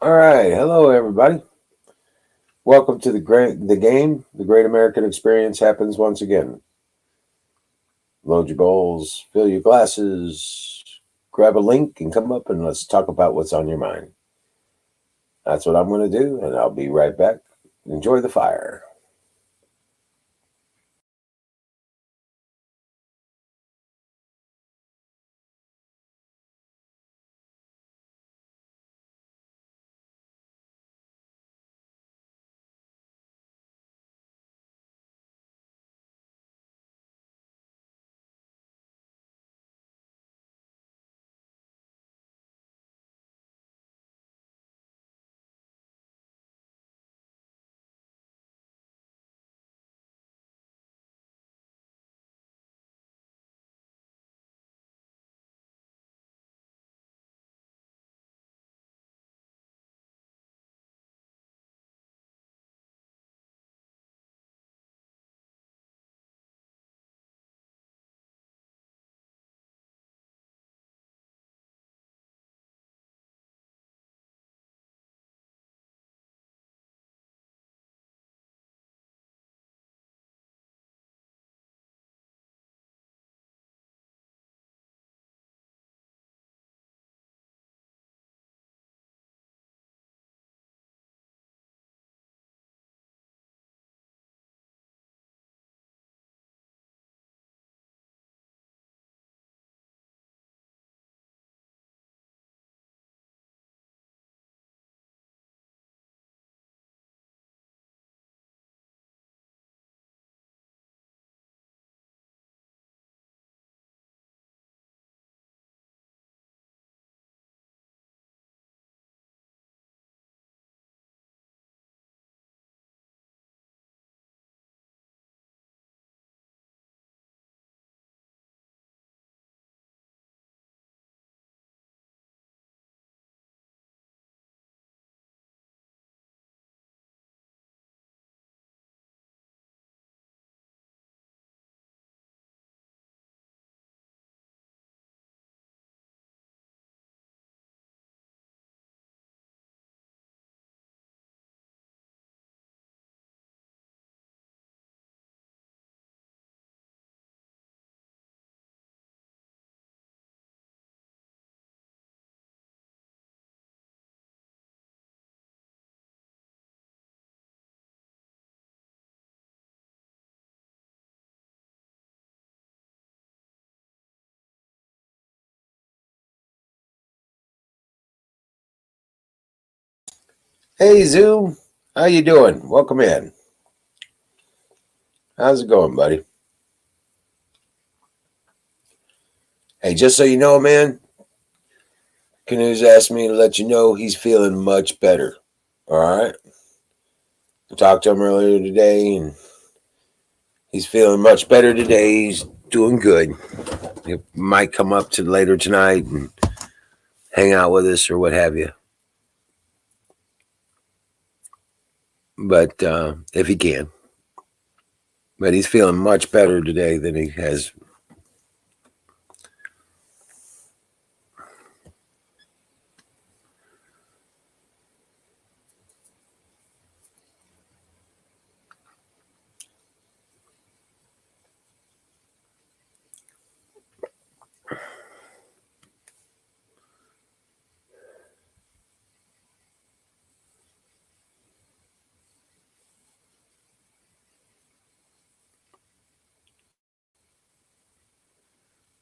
All right, hello everybody. Welcome to the game. The Great American Experience happens once again. Load your bowls, fill your glasses, grab a link, and come up and let's talk about what's on your mind. That's what I'm going to do, and I'll be right back. Enjoy the fire. Hey Zoom, how you doing? Welcome in. How's it going, buddy? Hey, just so you know, man, Canoes asked me to let you know he's feeling much better. All right. I talked to him earlier today, and he's feeling much better today. He's doing good. He might come up to later tonight and hang out with us or what have you. But if he can. But he's feeling much better today than he has.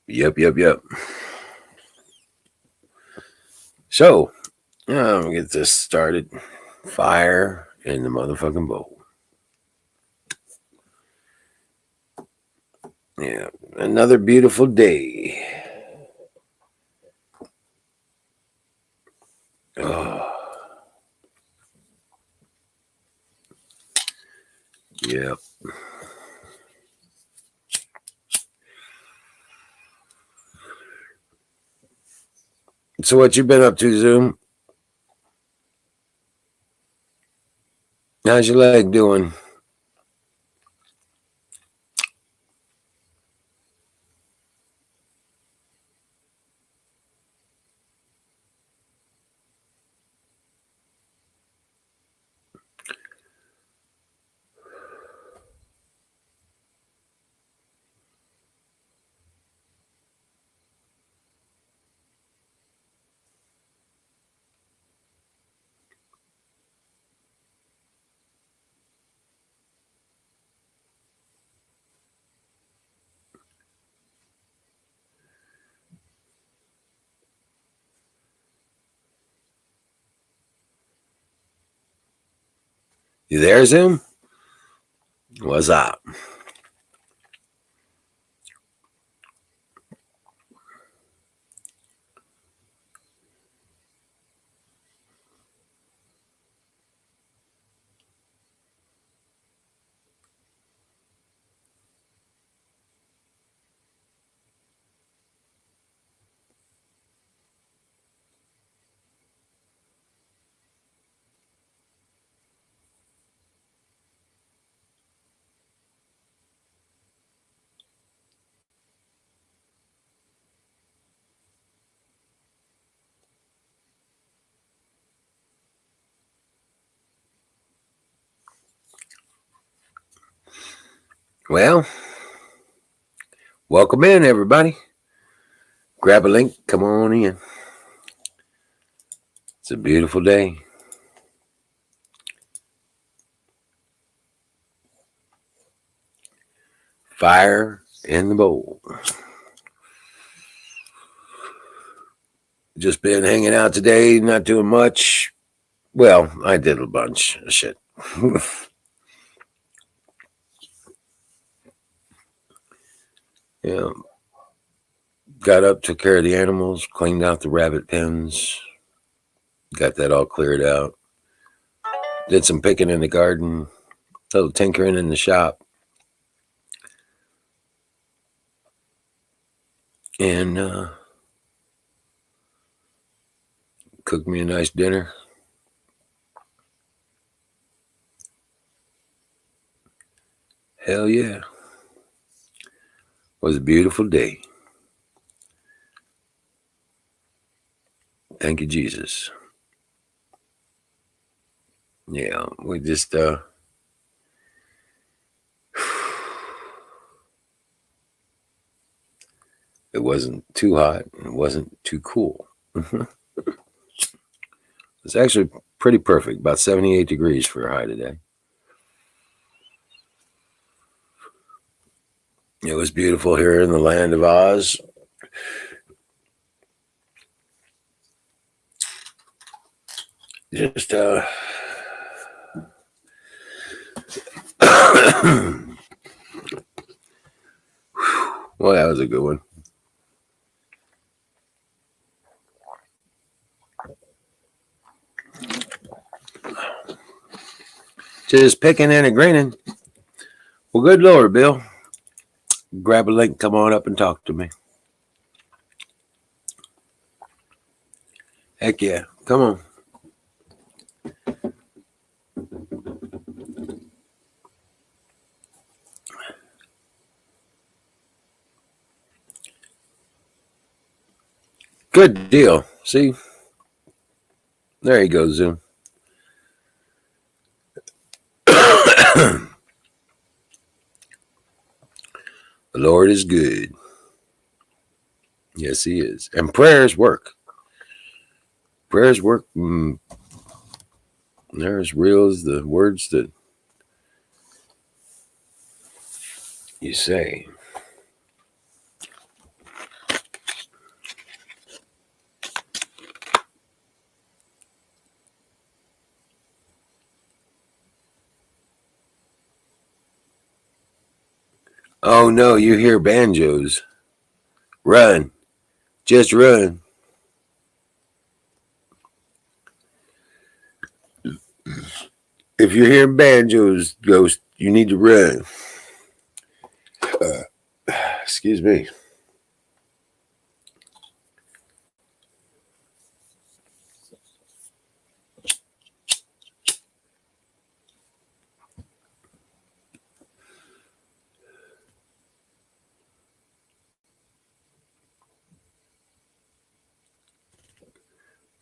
Yep. So, I'm going to get this started. Fire in the motherfucking bowl. Yeah, another beautiful day. Oh, yep. So, what you been up to, Zoom? How's your leg doing? You there, Zoom? What's up? Well, welcome in, everybody. Grab a link, come on in. It's a beautiful day. Fire in the bowl. Just been hanging out today, not doing much. Well, I did a bunch of shit. Yeah. Got up, took care of the animals, cleaned out the rabbit pens, got that all cleared out. Did some picking in the garden, a little tinkering in the shop. And cooked me a nice dinner. Hell yeah. It was a beautiful day. Thank you, Jesus. Yeah, we just it wasn't too hot, it wasn't too cool. It's actually pretty perfect, about 78 degrees for a high today. It was beautiful here in the land of Oz. Just well, that was a good one. Just picking and a grinning. Well, good Lord, Bill. Grab a link, come on up and talk to me. Heck yeah, come on. Good deal. See? There you go, Zoom. The Lord is good. Yes, He is. And prayers work. Prayers work. They're as real as the words that you say. Oh no, you hear banjos. Run. Just run. If you're hearing banjos, Ghost, you need to run. Excuse me.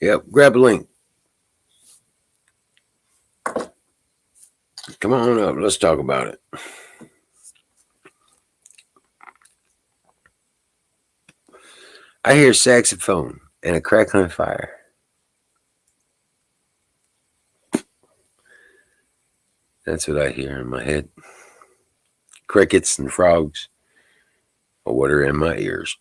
Yep, grab a link. Come on up. Let's talk about it. I hear saxophone and a crackling fire. That's what I hear in my head. Crickets and frogs are what are in my ears.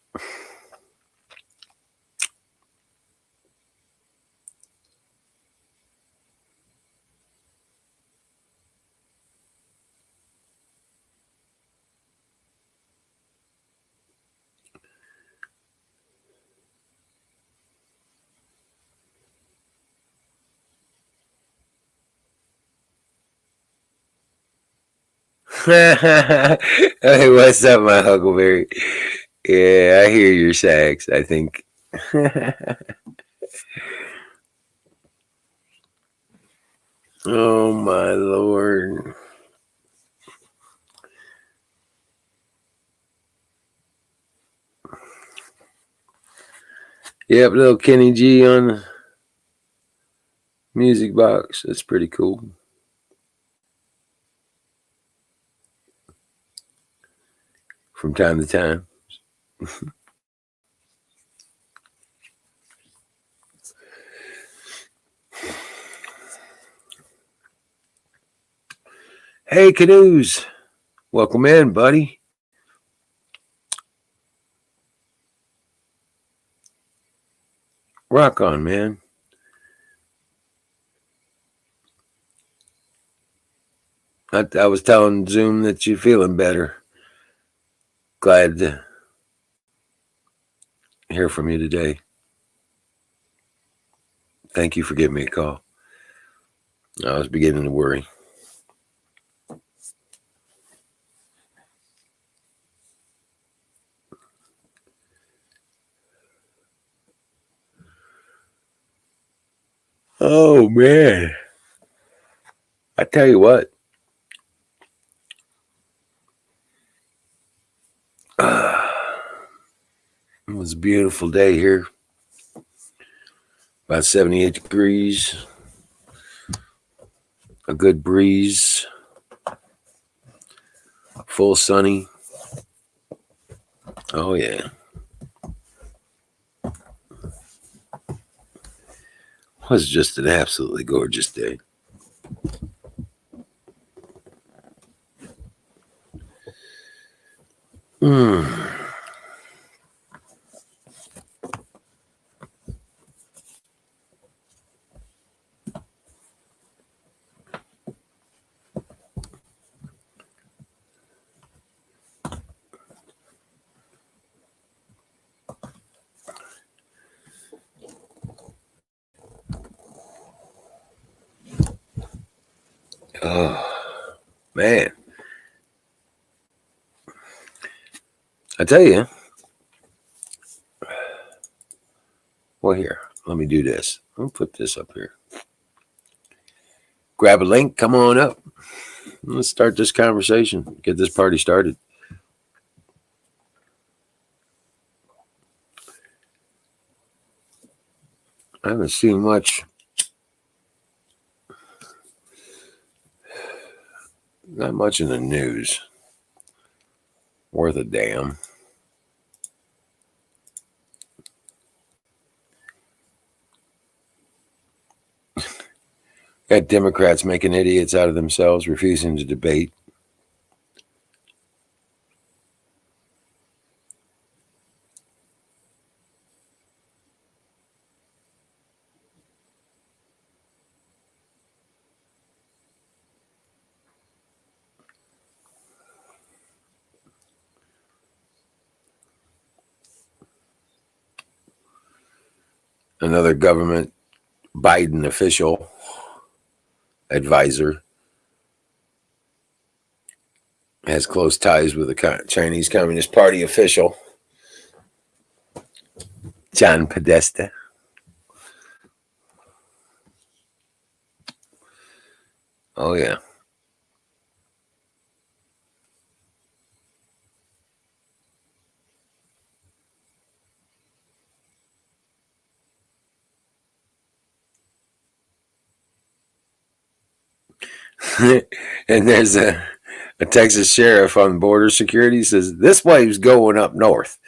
Hey, what's up, my Huckleberry? Yeah, I hear your sax, I think. Oh, my Lord. Yep, little Kenny G on the music box. That's pretty cool. From time to time. Hey, Canoes. Welcome in, buddy. Rock on, man. I was telling Zoom that you're feeling better. Glad to hear from you today. Thank you for giving me a call. I was beginning to worry. Oh, man. I tell you what. It was a beautiful day here. About 78 degrees. A good breeze. Full sunny. Oh, yeah. It was just an absolutely gorgeous day. Mm. Oh, man. I tell you. Well, here. Let me do this. I'll put this up here. Grab a link. Come on up. Let's start this conversation. Get this party started. I haven't seen much. Not much in the news. Worth a damn. Got Democrats making idiots out of themselves, refusing to debate. Another government Biden official advisor has close ties with the Chinese Communist Party official, John Podesta. Oh, yeah. And there's a Texas sheriff on border security says this wave's going up north.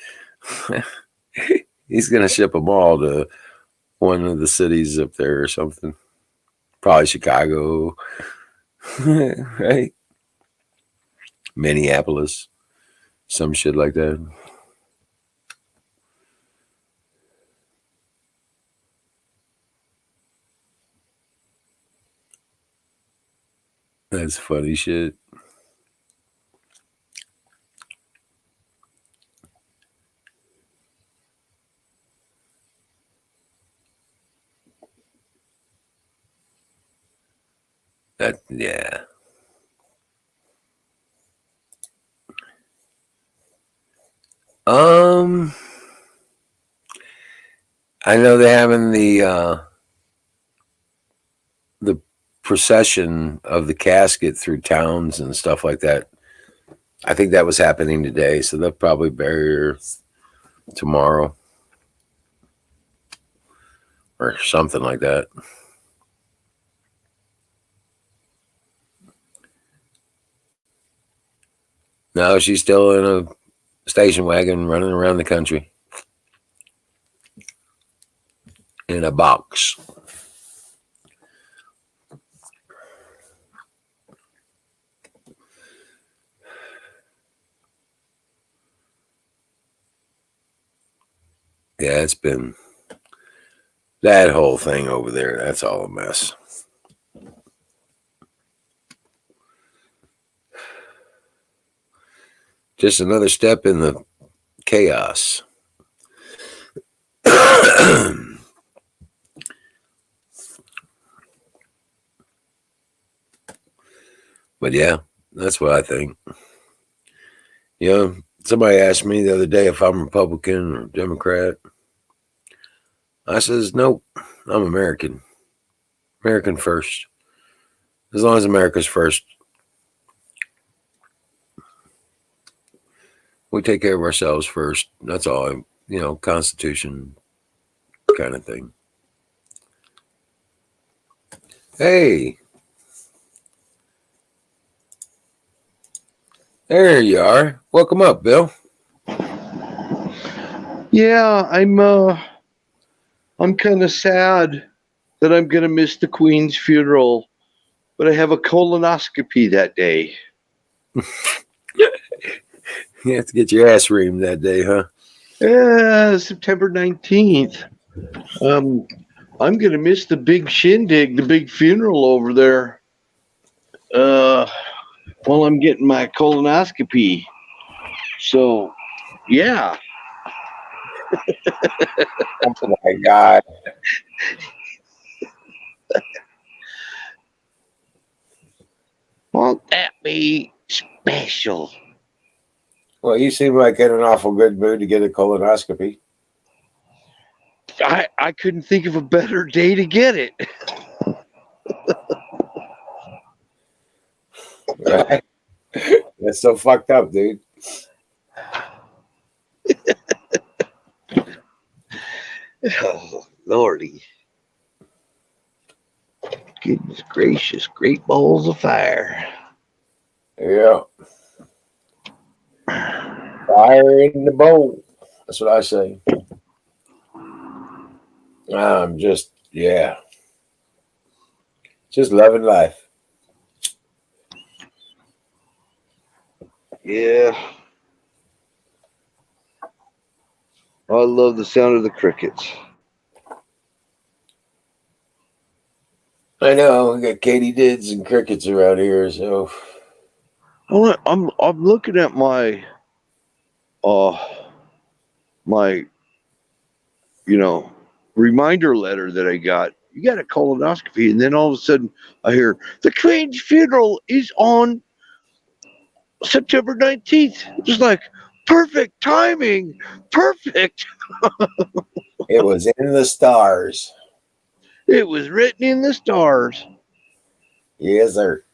He's going to ship them all to one of the cities up there or something. Probably Chicago, right? Minneapolis, some shit like that. That's funny shit. That, yeah. Um, I know they're having the procession of the casket through towns and stuff like that. I think that was happening today, so they'll probably bury her tomorrow or something like that. No, she's still in a station wagon running around the country in a box. Yeah, it's been that whole thing over there. That's all a mess. Just another step in the chaos. But yeah, that's what I think. You know, somebody asked me the other day if I'm Republican or Democrat. I says, nope, I'm American. American first. As long as America's first, we take care of ourselves first. That's all. Constitution kind of thing. Hey, there you are. Welcome up, Bill. Yeah, I'm kind of sad that I'm going to miss the Queen's funeral, but I have a colonoscopy that day. You have to get your ass reamed that day, huh? September 19th. I'm going to miss the big shindig, the big funeral over there. While I'm getting my colonoscopy. So, yeah. Oh my God. Won't that be special? Well, you seem like in an awful good mood to get a colonoscopy. I couldn't think of a better day to get it. Right? That's so fucked up, dude. Oh, Lordy. Goodness gracious, great balls of fire. Yeah. Fire in the bowl. That's what I say. I'm just loving life. Yeah. I love the sound of the crickets. I know we got katydids and crickets around here, so I'm looking at uh my reminder letter that I got. You got a colonoscopy, and then all of a sudden I hear the Queen's funeral is on September 19th. Just like perfect timing, perfect. it was in the stars. It was written in the stars. Yes, sir.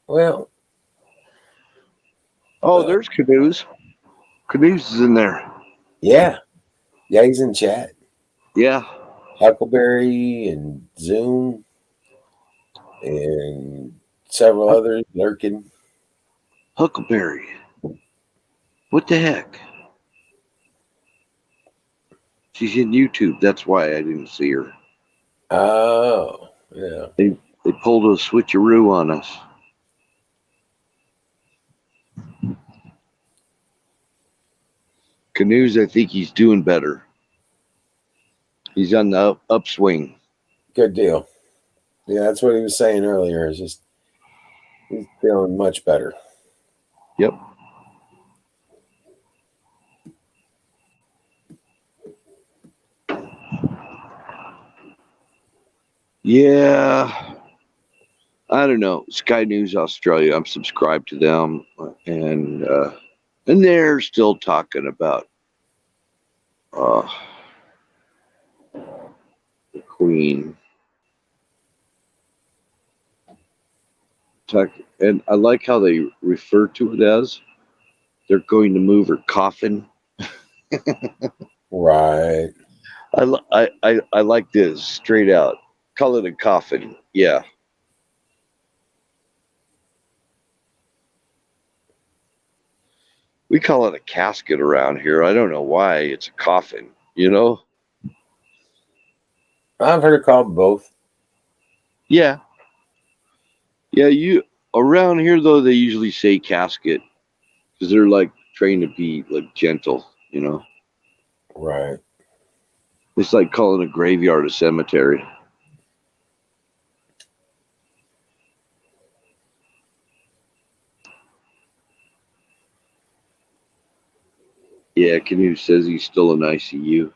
Well, There's Canoes. Canoes is in there. yeah, he's in chat. Yeah. Huckleberry and Zoom and several others lurking. Huckleberry. What the heck? She's in YouTube. That's why I didn't see her. Oh, yeah. They pulled a switcheroo on us. Canoes, I think he's doing better. He's on the upswing. Good deal. Yeah, that's what he was saying earlier. It's just he's feeling much better. Yep. Yeah. I don't know. Sky News Australia. I'm subscribed to them, and they're still talking about uh, the Queen. Talk, and I like how they refer to it as they're going to move her coffin. Right. I like this straight out. Call it a coffin. Yeah. We call it a casket around here. I don't know why it's a coffin, you know? I've heard it called both. Yeah. Yeah, you around here though they usually say casket because they're like trying to be like gentle, you know. Right. It's like calling a graveyard a cemetery. Yeah, Canoe says he's still in ICU.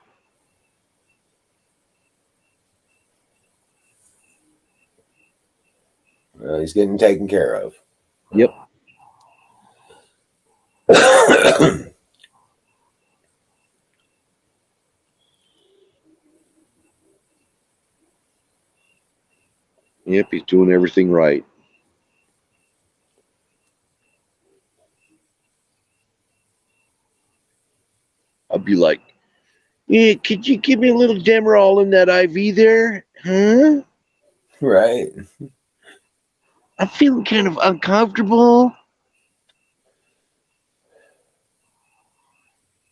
He's getting taken care of. Yep. Yep, he's doing everything right. I'll be like, yeah, could you give me a little Demerol in that IV there? Huh? Right. I'm feeling kind of uncomfortable.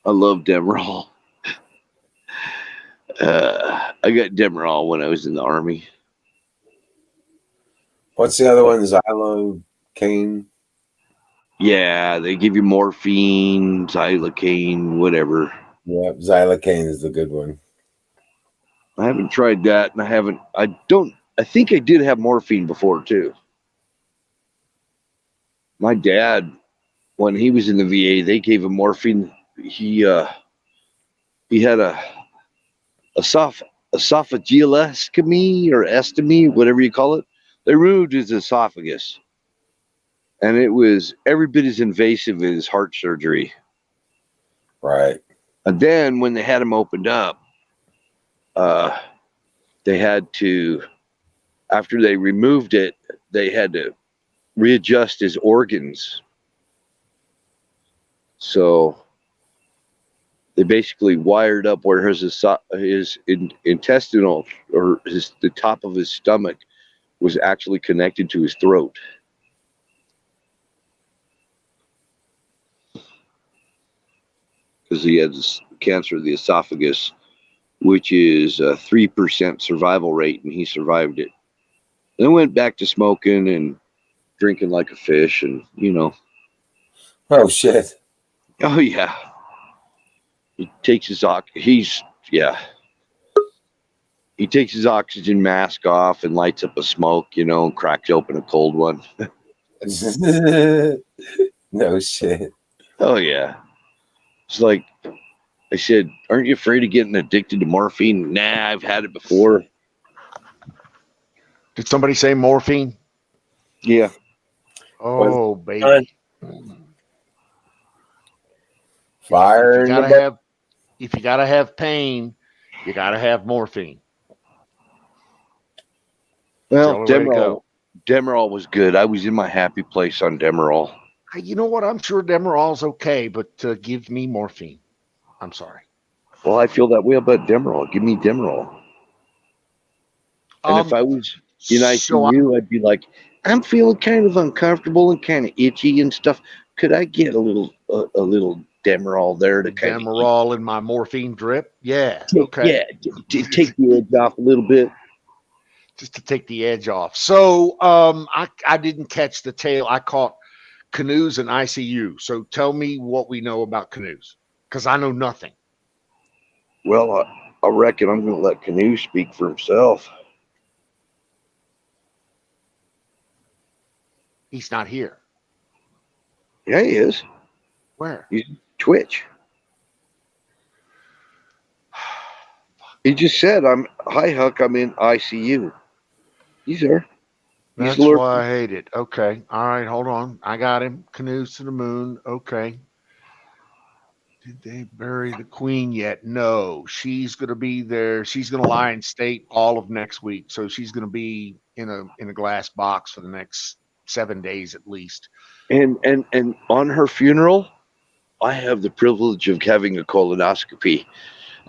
I love Demerol. I got Demerol when I was in the army. What's the other one? Xylocaine. Yeah, they give you morphine, xylocaine, whatever. Yep, xylocaine is the good one. I haven't tried that, and I haven't. I don't. I think I did have morphine before too. My dad, when he was in the VA, they gave him morphine. He had a esophagealesctomy or estomy, whatever you call it. They removed his esophagus, and it was every bit as invasive as heart surgery. Right. And then when they had him opened up, uh, they had to, after they removed it, they had to readjust his organs. So they basically wired up where his intestinal or the top of his stomach was actually connected to his throat. Because he had this cancer of the esophagus, which is a 3% survival rate, and he survived it. Then went back to smoking and drinking like a fish, and Oh shit. oh yeah, he takes his he takes his oxygen mask off and lights up a smoke, and cracks open a cold one. No shit. Oh yeah, it's like I said, aren't you afraid of getting addicted to morphine? Nah, I've had it before. Did somebody say morphine? Yeah. Oh, baby. Fire in the butt. If you gotta have pain, you gotta have morphine. Well, Demerol was good. I was in my happy place on Demerol. You know what? I'm sure Demerol's okay, but give me morphine. I'm sorry. Well, I feel that way about Demerol. Give me Demerol. And if I was in ICU, I'd be like, I'm feeling kind of uncomfortable and kind of itchy and stuff. Could I get a little Demerol there to kind of Demerol in my morphine drip? Yeah. Okay. Yeah, take the edge off a little bit. Just to take the edge off. So I didn't catch the tail. I caught Canoes and ICU. So tell me what we know about Canoes, because I know nothing. Well, I reckon I'm going to let Canoe speak for himself. He's not here. Yeah, he is. Where? He's Twitch. He just said, "Hi Huck, I'm in ICU." He's there. He's That's why I hate it. Okay. All right. Hold on. I got him. Canoes to the moon. Okay. Did they bury the queen yet? No. She's gonna be there. She's gonna lie in state all of next week. So she's gonna be in a glass box for the next 7 days at least. and on her funeral, I have the privilege of having a colonoscopy.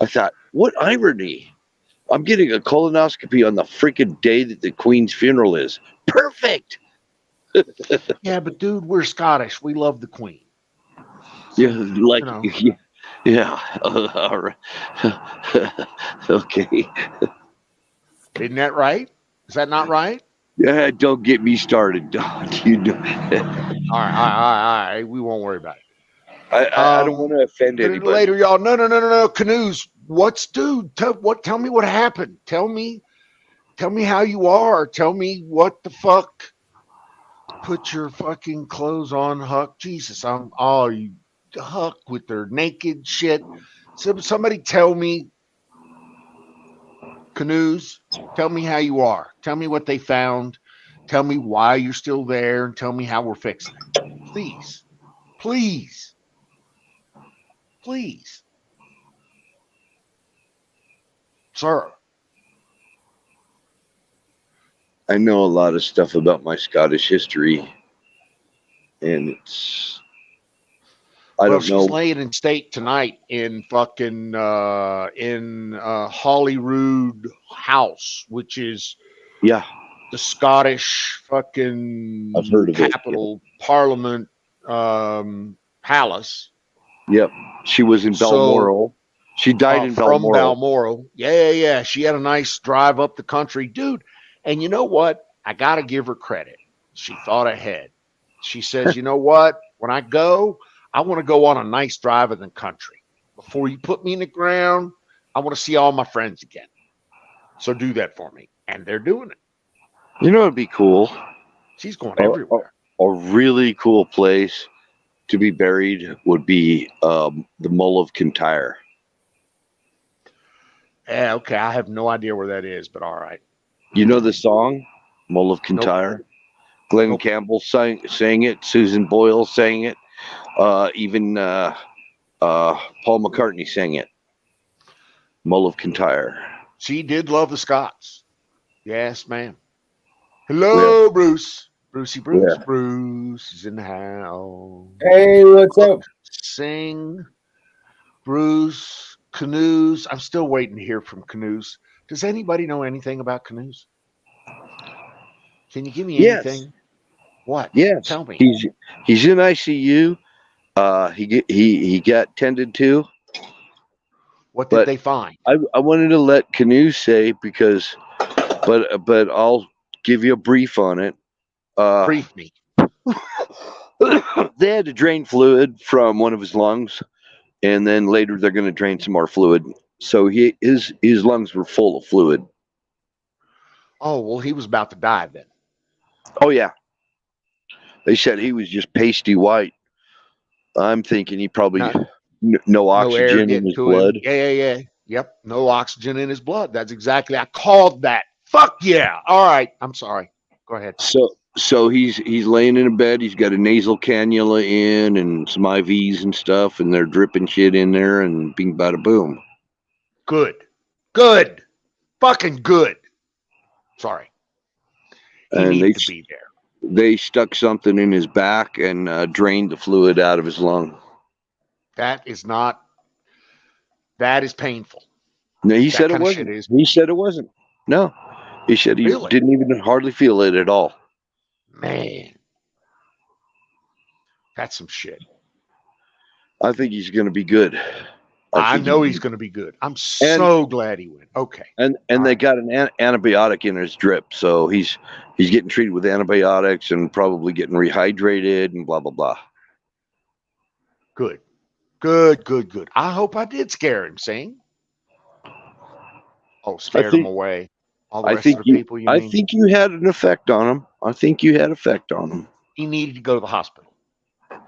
I thought, what irony! I'm getting a colonoscopy on the freaking day that the Queen's funeral is. Perfect. Yeah, but dude, we're Scottish. We love the queen. Yeah, So, like you know, yeah. All right. Okay. isn't that right? Is that not right? Yeah, don't get me started, Don. You know, Okay. All right. We won't worry about it. I don't want to offend anybody. Later, y'all. No. Canoes. What's dude? Tell me what happened. Tell me how you are. Tell me what the fuck. Put your fucking clothes on, Huck. Jesus, I'm all you Huck with their naked shit. Somebody tell me, Canoes. Tell me how you are. Tell me what they found. Tell me why you're still there, and tell me how we're fixing it. Please, please, please, sir. I know a lot of stuff about my Scottish history, and I Well, don't she's know. laying in state tonight in fucking Holyrood House, which is Yeah, the Scottish I've fucking heard of it. capital Parliament palace. Yep. She was in So Balmoral. She died in from Balmoral. Balmoral, yeah. She had a nice drive up the country, dude. And you know what? I gotta give her credit. She thought ahead. She says, you know what? When I go, I want to go on a nice drive in the country. Before you put me in the ground, I want to see all my friends again. So do that for me. And they're doing it. You know, it'd be cool. She's going A, everywhere. a really cool place to be buried would be the Mull of Kintyre. Yeah, okay. I have no idea where that is, but all right. You know the song, Mull of Nope. Kintyre? Glenn Nope. Campbell sang it. Susan Boyle sang it. Even Paul McCartney sang it. Mull of Kintyre. She did love the Scots. Yes, ma'am. Yeah. Hello, Bruce. Brucey Bruce. Yeah. Bruce is in the house. Hey, what's up? Sing. Bruce. Canoes. I'm still waiting to hear from Canoes. Does anybody know anything about Canoes? Can you give me Yes. anything? What? Yes. Tell me. He's in ICU. He got tended to. What did But they find? I wanted to let Canoe say because, but I'll give you a brief on it. Brief me. They had to drain fluid from one of his lungs, and then later they're going to drain some more fluid. So his lungs were full of fluid. Oh, well, he was about to die then. Oh yeah, they said he was just pasty white. I'm thinking he probably No, no no air oxygen in getting his to him. blood. Yeah. Yep. No oxygen in his blood. That's exactly. I called that. Fuck yeah. All right. I'm sorry. Go ahead. So he's laying in a bed. He's got a nasal cannula in and some IVs and stuff, and they're dripping shit in there, and bing bada boom. Good. Good. Fucking good. Sorry. He And needed to be there. they stuck something in his back and drained the fluid out of his lung. That is not. That is painful. No, he That said it kind of shit wasn't. is He said it wasn't. No, he said he really, didn't even hardly feel it at all. man. That's some shit. I think he's going to be good. I think know he's going to be good. I'm so glad he went. Okay. and All they right. got an antibiotic in his drip, so he's getting treated with antibiotics and probably getting rehydrated and blah blah blah. Good. Good. I hope I did scare him, Sing. Oh, I scared him think away. All the I rest of think the you people, you I mean? think you had an effect on him. I think you had effect on him. He needed to go to the hospital.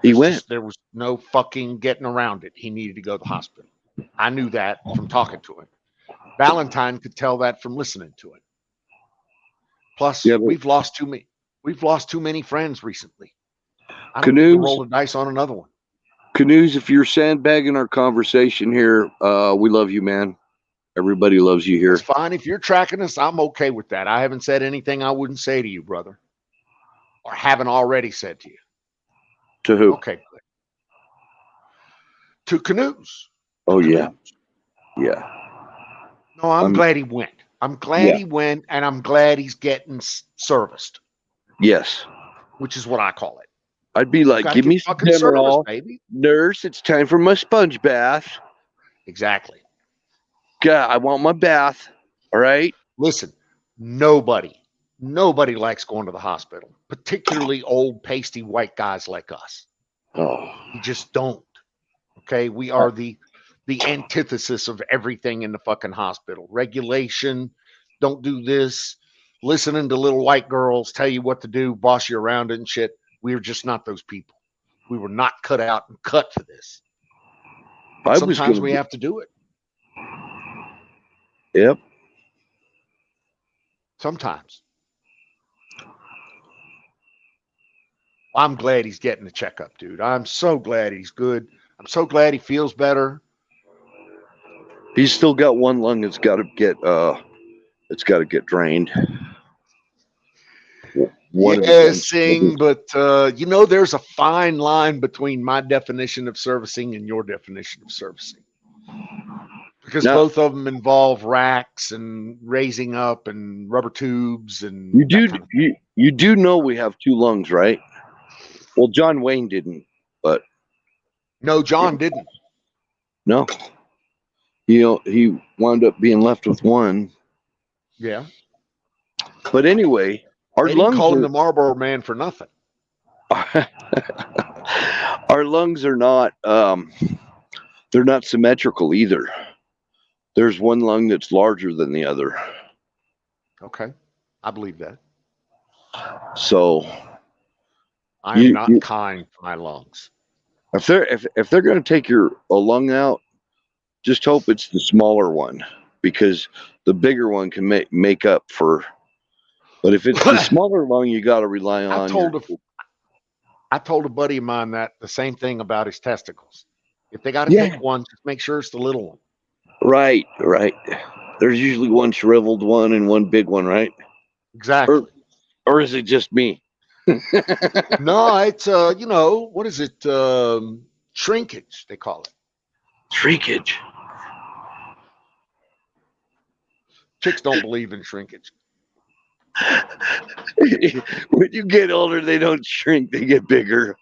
He went. There was no fucking getting around it. He needed to go to the hospital. I knew that from talking to him. Valentine could tell that from listening to it. Plus, Yeah, but we've lost too many. We've lost too many friends recently. I don't need to Canoes, roll the dice on another one. Canoes, if you're sandbagging our conversation here, we love you, man. Everybody loves you That's here. fine. If you're tracking us, I'm okay with that. I haven't said anything I wouldn't say to you, brother, or haven't already said to you. To who? Okay, good. To Canoes. Oh, Canoes. yeah. Yeah. No, I'm I'm, glad he went. I'm glad yeah. he went, and I'm glad he's getting serviced, Yes. which is what I call it. I'd be You like, got to give get me some fucking service, Demerol. baby. Nurse, it's time for my sponge bath. Exactly. God, I want my bath. All right. Listen, nobody likes going to the hospital, particularly old, pasty white guys like us. Oh, We just don't. Okay, we are the antithesis of everything in the fucking hospital. Regulation, don't do this, listening to little white girls tell you what to do, boss you around and shit. We're just not those people. We were not cut out and cut for this. But I was sometimes going we to. have to do it. Yep. Sometimes. I'm glad he's getting the checkup, dude. I'm so glad he's good. I'm so glad he feels better. He's still got one lung that's got to get drained. One of his Yeah, lungs. sing, but there's a fine line between my definition of servicing and your definition of servicing. Because Now, both of them involve racks and raising up and rubber tubes and you that do kind of thing. you do know we have two lungs, right? Well, John Wayne didn't, but No, John didn't. no, he wound up being left with one. Yeah. But anyway, our They didn't lungs call him are the Marlboro Man for nothing. our lungs are not they're not symmetrical either. There's one lung that's larger than the other. Okay. I believe that. So I am you, not you kind to my lungs. if they're going to take your a lung out, just hope it's the smaller one because the bigger one can make up for. But if it's the smaller lung, you got to rely I on your. told a I told a buddy of mine that the same thing about his testicles. If they got to Yeah, take one, just make sure it's the little one. right, right. There's usually one shriveled one and one big one, right? Or Exactly. or is it just me? No, it's what is it? Shrinkage, they call it. Shrinkage. Chicks don't believe in shrinkage. When you get older, they don't shrink; they get bigger.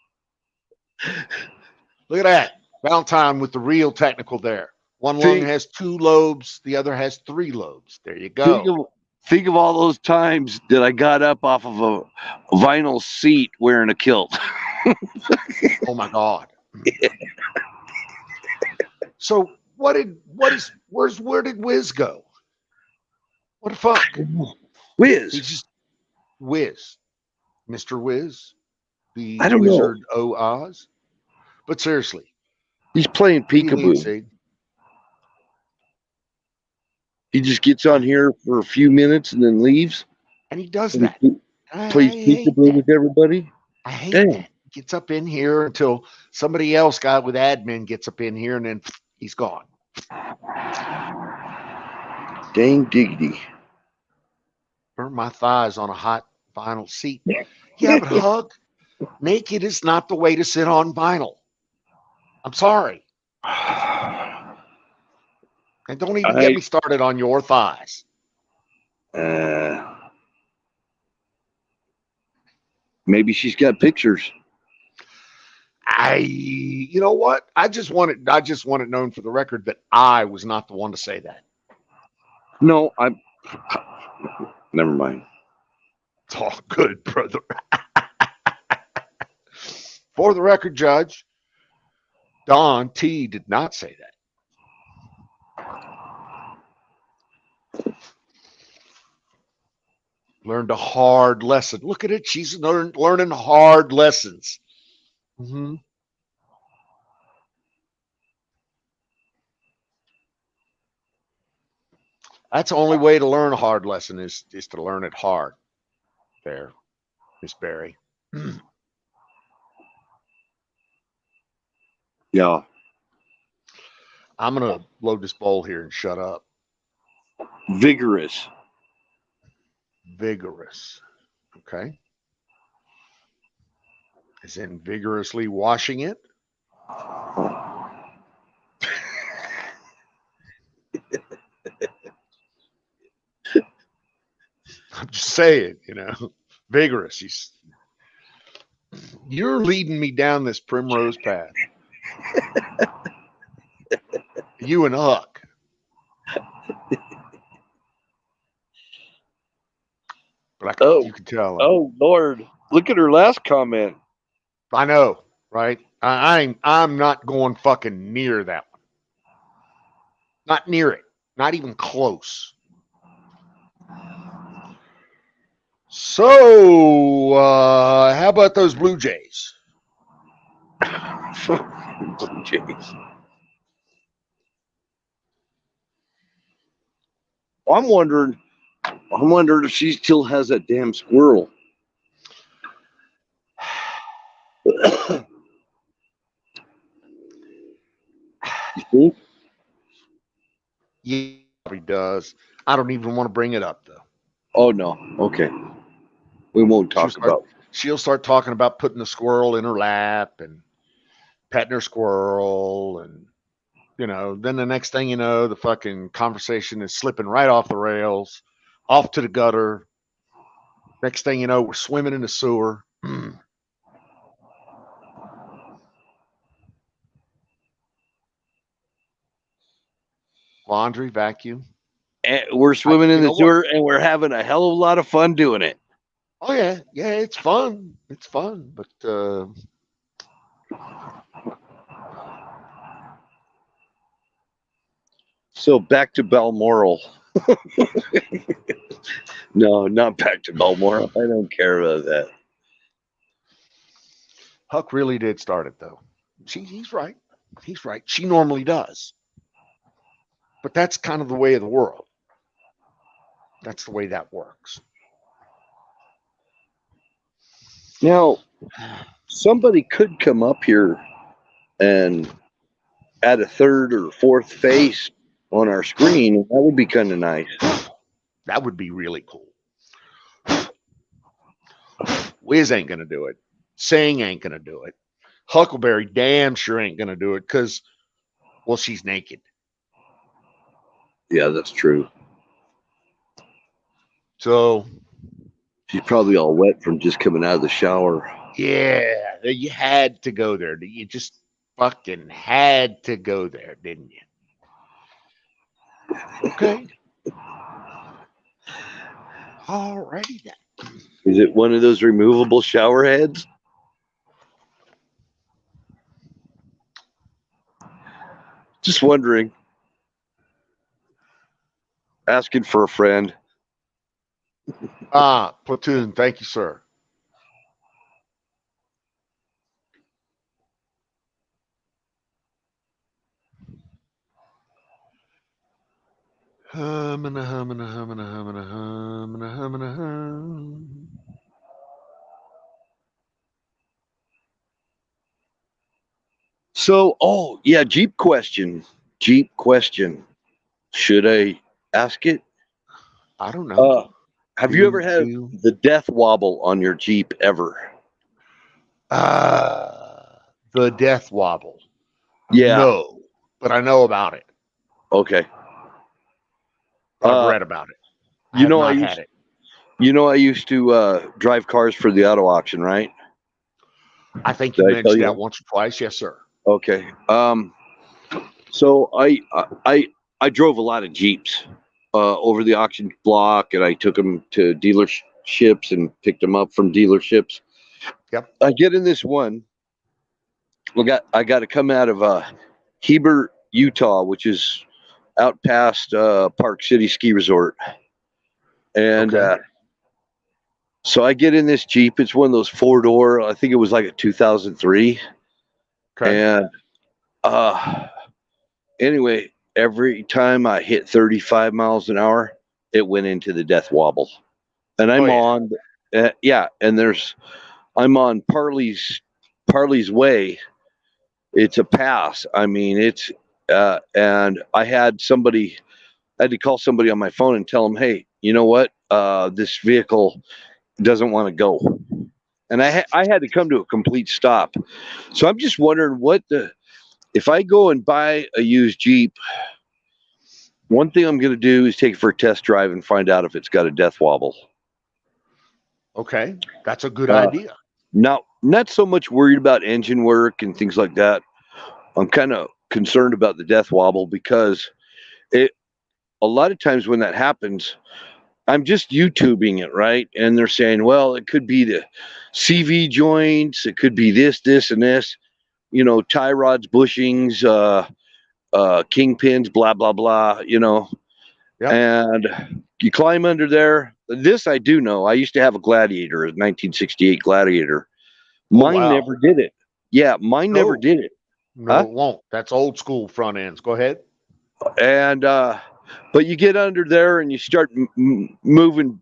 Look at that. Valentine with the real technical there. One lung Think, has 2 lobes, the other has 3 lobes. There you think go. of think of all those times that I got up off of a vinyl seat wearing a kilt. Oh my God. So where did Wiz go? What the fuck? He Whiz. just Wiz. Mr. Wiz, the I don't know. Wizard O Oz. But seriously, He's playing what do you need, peekaboo. Sig? He just gets on here for a few minutes and then leaves. And he does And that. he I plays hate peekaboo that. with everybody. I hate Damn. that. Gets up in here until somebody else got with admin gets up in here and then he's gone. Dang diggity. Burn my thighs on a hot vinyl seat. Yeah, but hug naked is not the way to sit on vinyl. I'm sorry. And don't even get I me started on your thighs. maybe she's got pictures. You know what? I just want it known for the record that I was not the one to say that. No, never mind. It's all good, brother. For the record, Judge, Don T did not say that. Learned a hard lesson. Look at it. She's learning hard lessons. Mm-hmm. That's the only way to learn a hard lesson is to learn it hard. There. Miss Barry. Yeah. I'm gonna load this bowl here and shut up. Vigorous. Vigorous. Okay. As in vigorously washing it. I'm just saying, vigorous. You're leading me down this primrose path. You and Huck. But you can tell. Oh Lord! Look at her last comment. I know, right? I'm not going fucking near that one. Not near it. Not even close. So, how about those Blue Jays? Jeez. I'm wondering if she still has that damn squirrel. You think? Yeah, he does. I don't even want to bring it up though. Oh no. Okay. We won't talk about. She'll start talking about putting the squirrel in her lap and petting her squirrel, and then the next thing you know, the fucking conversation is slipping right off the rails, off to the gutter. Next thing you know, we're swimming in the sewer. Laundry, vacuum. And we're swimming in the sewer, and we're having a hell of a lot of fun doing it. Oh yeah, it's fun. It's fun, but so back to Balmoral. No, not back to Balmoral. I don't care about that. Huck really did start it though. He's right. He's right. She normally does. But that's kind of the way of the world. That's the way that works. Now, somebody could come up here and add a third or fourth face on our screen, and that would be kind of nice. That would be really cool. Wiz ain't going to do it. Sing ain't going to do it. Huckleberry damn sure ain't going to do it because, well, she's naked. Yeah, that's true. So she's probably all wet from just coming out of the shower. Yeah, you had to go there. You just fucking had to go there, didn't you? Okay. Alrighty then. Is it one of those removable shower heads? Just wondering. Asking for a friend. Platoon, thank you, sir. So, yeah, Jeep question. Should I ask it? I don't know. Have you ever had the death wobble on your Jeep ever? The death wobble. Yeah. No, but I know about it. Okay. I've read about it. I used to drive cars for the auto auction, right? I think you mentioned that once or twice. Yes, sir. Okay. So I drove a lot of Jeeps over the auction block, and I took them to dealerships and picked them up from dealerships. Yep. I get in this one. I got to come out of Heber, Utah, which is out past Park City Ski Resort. And so I get in this Jeep. It's one of those 4-door. I think it was like a 2003. Okay. And anyway, every time I hit 35 miles an hour, it went into the death wobble. And I'm yeah, and I'm on Parley's Way. It's a pass. I mean, and I had to call somebody on my phone and tell them, hey, you know what? This vehicle doesn't want to go. And I had to come to a complete stop. So I'm just wondering if I go and buy a used Jeep, one thing I'm going to do is take it for a test drive and find out if it's got a death wobble. Okay, that's a good Uh, idea. not so much worried about engine work and things like that. I'm kind of concerned about the death wobble because it a lot of times when that happens, I'm just YouTubing it, right? And they're saying, well, it could be the CV joints, it could be this, and this, tie rods, bushings, kingpins, blah, blah, blah, Yep. and you climb under there. This I do know. I used to have a Gladiator, a 1968 Gladiator. Oh Mine wow. never did it. Yeah, mine never No, did it. no, Huh? it won't. That's old school front ends. Go ahead. And, but you get under there and you start moving,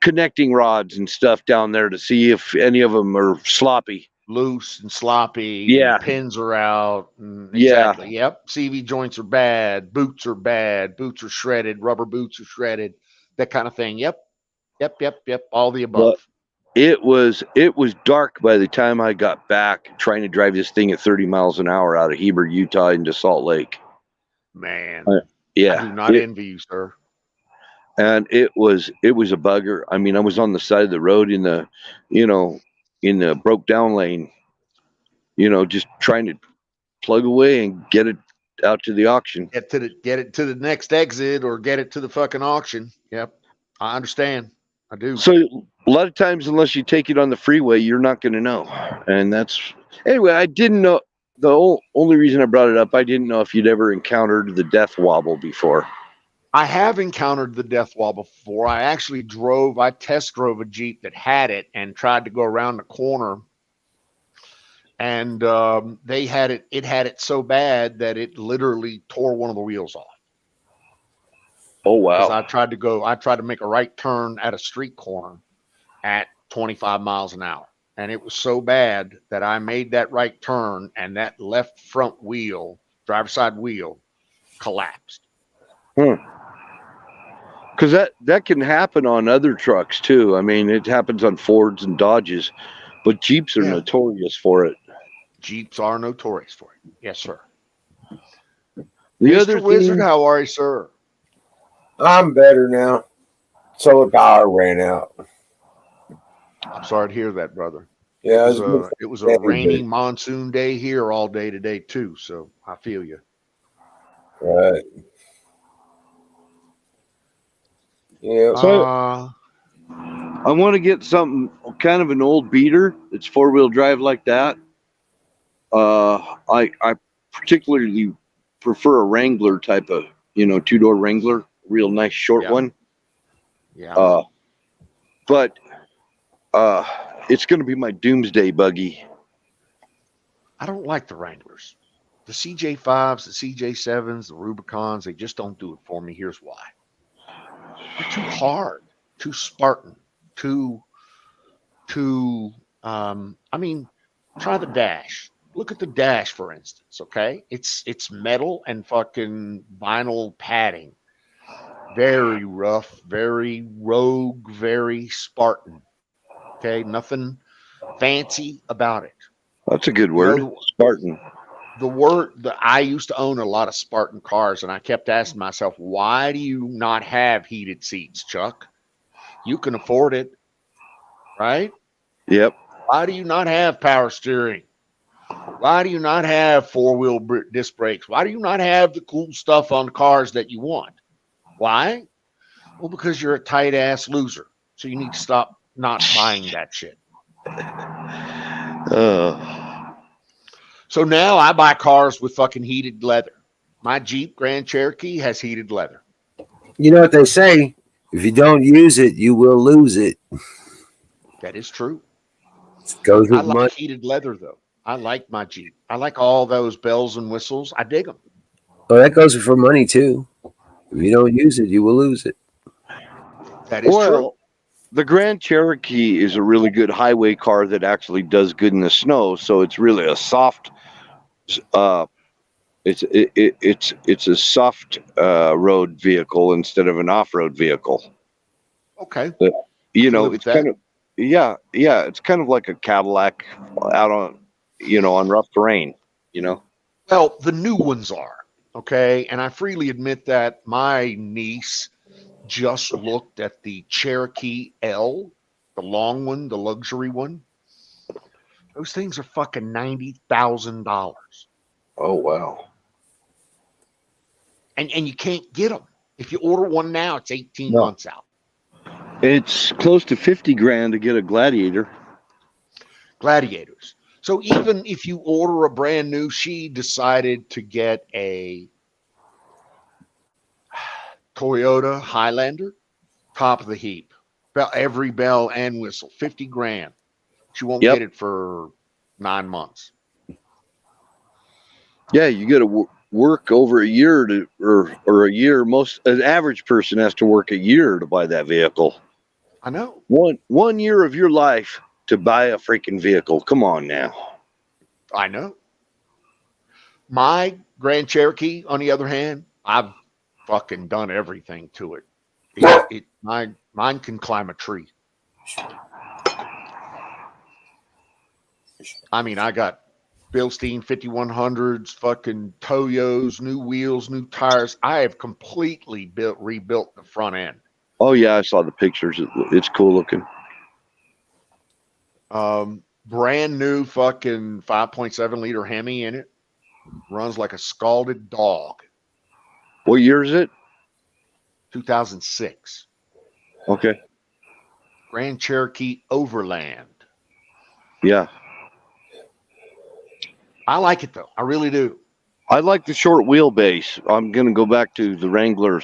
connecting rods and stuff down there to see if any of them are sloppy. Loose and sloppy, and the Yeah, pins are out. And yeah. exactly. Yep. CV joints are bad. Boots are bad. Boots are shredded. Rubber boots are shredded. That kind of thing. Yep. Yep. Yep. Yep. All the But above. it was dark by the time I got back trying to drive this thing at 30 miles an hour out of Heber, Utah into Salt Lake. Man, Uh, I yeah, do not envy you, sir. and it was a bugger. I mean, I was on the side of the road you know, in the broke down lane, just trying to plug away and get it out to the auction. Get it to the next exit or get it to the fucking auction. Yep. I understand. I do. So a lot of times, unless you take it on the freeway, you're not going to know. And that's anyway. I didn't know only reason I brought it up. I didn't know if you'd ever encountered the death wobble before. I have encountered the death wall before. I test drove a Jeep that had it and tried to go around the corner. And it had it so bad that it literally tore one of the wheels off. Oh Because wow! I tried to make a right turn at a street corner at 25 miles an hour. And it was so bad that I made that right turn and that left front wheel, driver's side wheel, collapsed. Because that can happen on other trucks too. I mean, it happens on Fords and Dodges, but Jeeps are Yeah. notorious for it. Jeeps are notorious for it. Yes, sir. The Mr. other Wizard, thing, how are you, sir? I'm better now. Solar power ran out. I'm sorry to hear that, brother. Yeah, It was a rainy monsoon day here all day today too, so I feel you. right. Yeah. so Uh, I want to get something kind of an old beater. It's 4-wheel drive like that. I particularly prefer a Wrangler type of 2-door Wrangler, real nice short Yeah. one. yeah. But it's going to be my doomsday buggy. I don't like the Wranglers. The CJ5s, the CJ7s, the Rubicons, they just don't do it for me. Here's why. They're too hard, too Spartan, too I mean, try the dash. Look at the dash, for instance, okay? It's metal and fucking vinyl padding. Very rough, very rogue, very Spartan. Okay, nothing fancy about it. That's a good You word, know, Spartan. I used to own a lot of Spartan cars, and I kept asking myself, why do you not have heated seats, Chuck? You can afford it, right? Yep. Why do you not have power steering? Why do you not have four-wheel disc brakes? Why do you not have the cool stuff on the cars that you want? Why? Well, because you're a tight ass loser. So you need to stop not buying that shit. So now I buy cars with fucking heated leather. My Jeep Grand Cherokee has heated leather. You know what they say? If you don't use it, you will lose it. That is true. It goes I with like money. heated leather though. I like my Jeep. I like all those bells and whistles. I dig them. Well, that goes for money too. If you don't use it, you will lose it. That is true. Well, the Grand Cherokee is a really good highway car that actually does good in the snow. So it's really a soft. Uh, it's a soft road vehicle instead of an off road vehicle. Okay, But, I you can know, live with it's kind that. of yeah. It's kind of like a Cadillac out on on rough terrain. You know. Well, the new ones are okay, and I freely admit that my niece just looked at the Cherokee L, the long one, the luxury one. Those things are fucking $90,000, Oh wow. and you can't get them. If you order one now, it's 18 No. months out. It's close to 50 grand to get a Gladiator. Gladiators. So even if you order a brand new, she decided to get a Toyota Highlander, top of the heap, every bell and whistle, 50 grand. She won't Yep. get it for 9 months. Yeah, you got to work over a year to, or a year. Most an average person has to work a year to buy that vehicle. I know. One year of your life to buy a freaking vehicle. Come on now. I know. My Grand Cherokee, on the other hand, I've fucking done everything to it. Mine can climb a tree. I mean, I got Bilstein 5100s, fucking Toyos, new wheels, new tires. I have completely rebuilt the front end. Oh yeah, I saw the pictures. It's cool looking. Brand new fucking 5.7 liter Hemi in it. Runs like a scalded dog. What year is it? 2006. Okay. Grand Cherokee Overland. Yeah. I like it though. I really do. I like the short wheelbase. I'm gonna go back to the Wrangler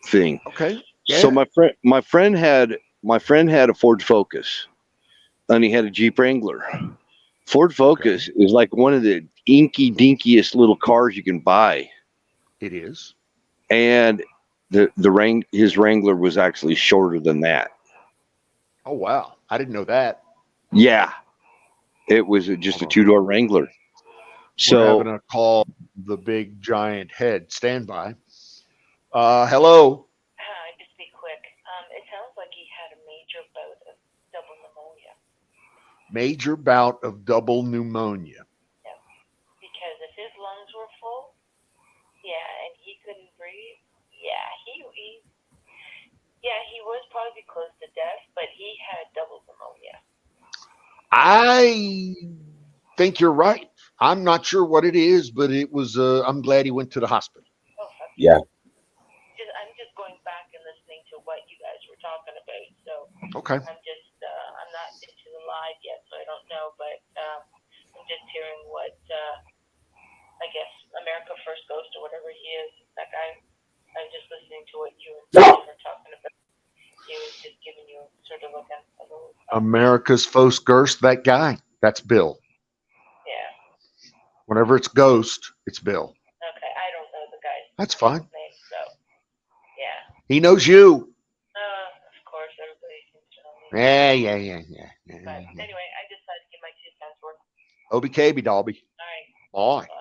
thing. Okay. Yeah. So my friend had a Ford Focus, and he had a Jeep Wrangler. Ford Focus is like one of the inky dinkiest little cars you can buy, It is. and his Wrangler was actually shorter than that. Oh wow. I didn't know that. Yeah, it was just a two-door Wrangler. We're having So a call, the big giant head. Stand by. Hello. Just be quick. It sounds like he had a major bout of double pneumonia. Major bout of double pneumonia. Yeah. Because if his lungs were full, yeah, and he couldn't breathe, yeah, he was probably close to death, but he had double pneumonia. I think you're right. I'm not sure what it is, but it was. I'm glad he went to the hospital. Oh, fuck Yeah. I'm just going back and listening to what you guys were talking about. So Okay. I'm not into the live yet, so I don't know, but I'm just hearing what I guess America First Ghost or whatever he is. That guy. I'm just listening to what you and Steve were talking about. He was just giving you sort of like a little. America's First Ghost. That guy. That's Bill. Yeah. Whenever it's Ghost, it's Bill. Okay. I don't know the guy's That's fine. name, so yeah. He knows you. Of course, everybody seems to know me. Yeah. But anyway, I just had to give my 2 cents worth. OBKB Dolby. All right. Bye.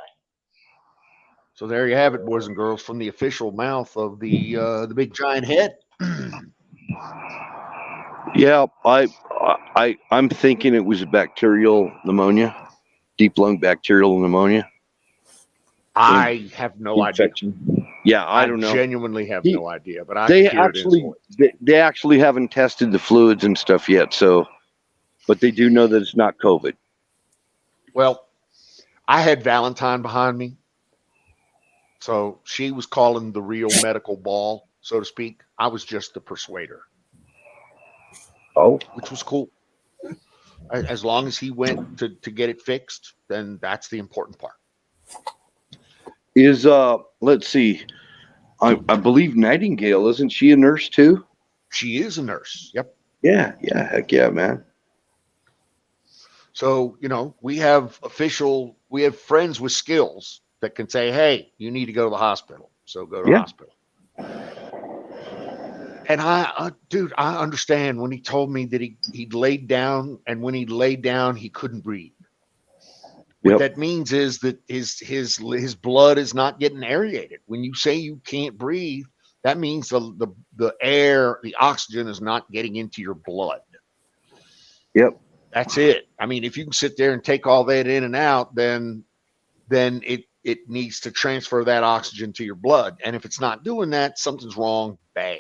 So there you have it, boys and girls, from the official mouth of the big giant head. yeah, I'm thinking it was a bacterial pneumonia, deep lung bacterial pneumonia. I have no Infection. idea. Yeah, I don't know. Genuinely have no idea, but I They can hear actually it in his voice. they actually haven't tested the fluids and stuff yet, so but they do know that it's not COVID. Well, I had Valentine behind me, so she was calling the real medical ball, so to speak. I was just the persuader. Oh, which was cool. As long as he went to get it fixed, then that's the important part. is let's see, I believe Nightingale, isn't she a nurse too? She is a nurse. Yep. Yeah, heck yeah, man. So, we have friends with skills that can say, hey, you need to go to the hospital. So go to the hospital. And dude, I understand when he told me that he'd laid down, and when he laid down, he couldn't breathe. What Yep. that means is that his blood is not getting aerated. When you say you can't breathe, that means the air, the oxygen is not getting into your blood. Yep. That's it. I mean, if you can sit there and take all that in and out, then it needs to transfer that oxygen to your blood. And if it's not doing that, something's wrong bad.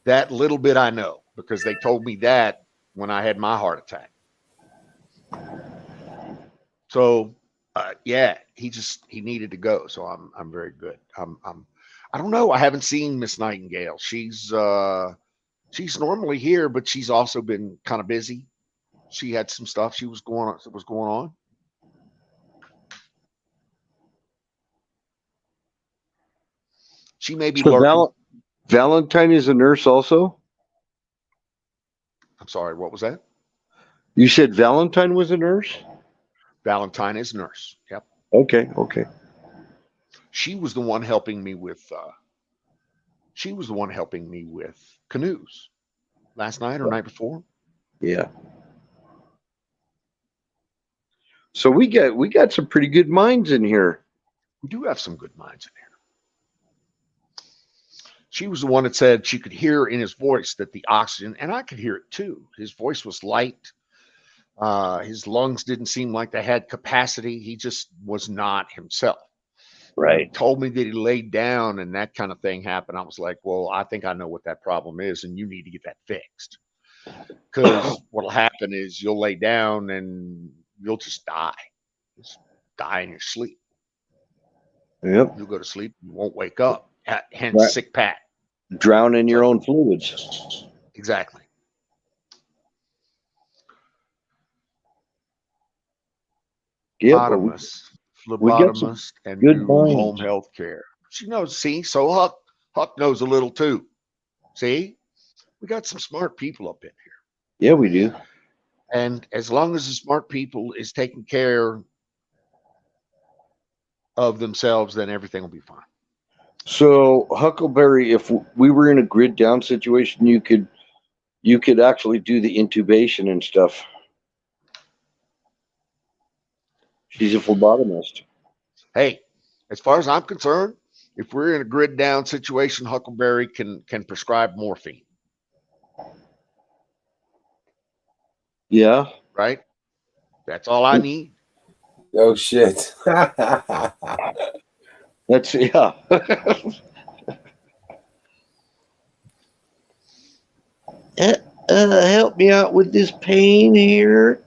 That little bit I know, because they told me that when I had my heart attack. So yeah, he needed to go. So I'm very good. I don't know. I haven't seen Miss Nightingale. She's normally here, but she's also been kind of busy. She had some stuff was going on. She may be So lurking. Valentine is a nurse also? I'm sorry, what was that? You said Valentine was a nurse? Valentine is nurse. Yep. Okay, okay. She was the one helping me with canoes last night or night before. Yeah. So we got some pretty good minds in here. We do have some good minds in here. She was the one that said she could hear in his voice that the oxygen, and I could hear it too. His voice was light. His lungs didn't seem like they had capacity. He just was not himself. When he told me that he laid down and that kind of thing happened, I was like, well, I think I know what that problem is, and you need to get that fixed. Because what'll happen is you'll lay down and you'll just die. Just die in your sleep. Yep. You'll go to sleep, you won't wake up. Hence, Right. sick Pat. Drown in your own fluids. Exactly. Yep. Phlebotomist, and good do minds. home health care. She knows. See, so Huck knows a little too. See, we got some smart people up in here. Yeah, we do. And as long as the smart people is taking care of themselves, then everything will be fine. So Huckleberry, if we were in a grid down situation, you could actually do the intubation and stuff. She's a phlebotomist. Hey, as far as I'm concerned, if we're in a grid down situation, Huckleberry can prescribe morphine. Yeah. Right? That's all I need. Oh shit. That's yeah. Help me out with this pain here.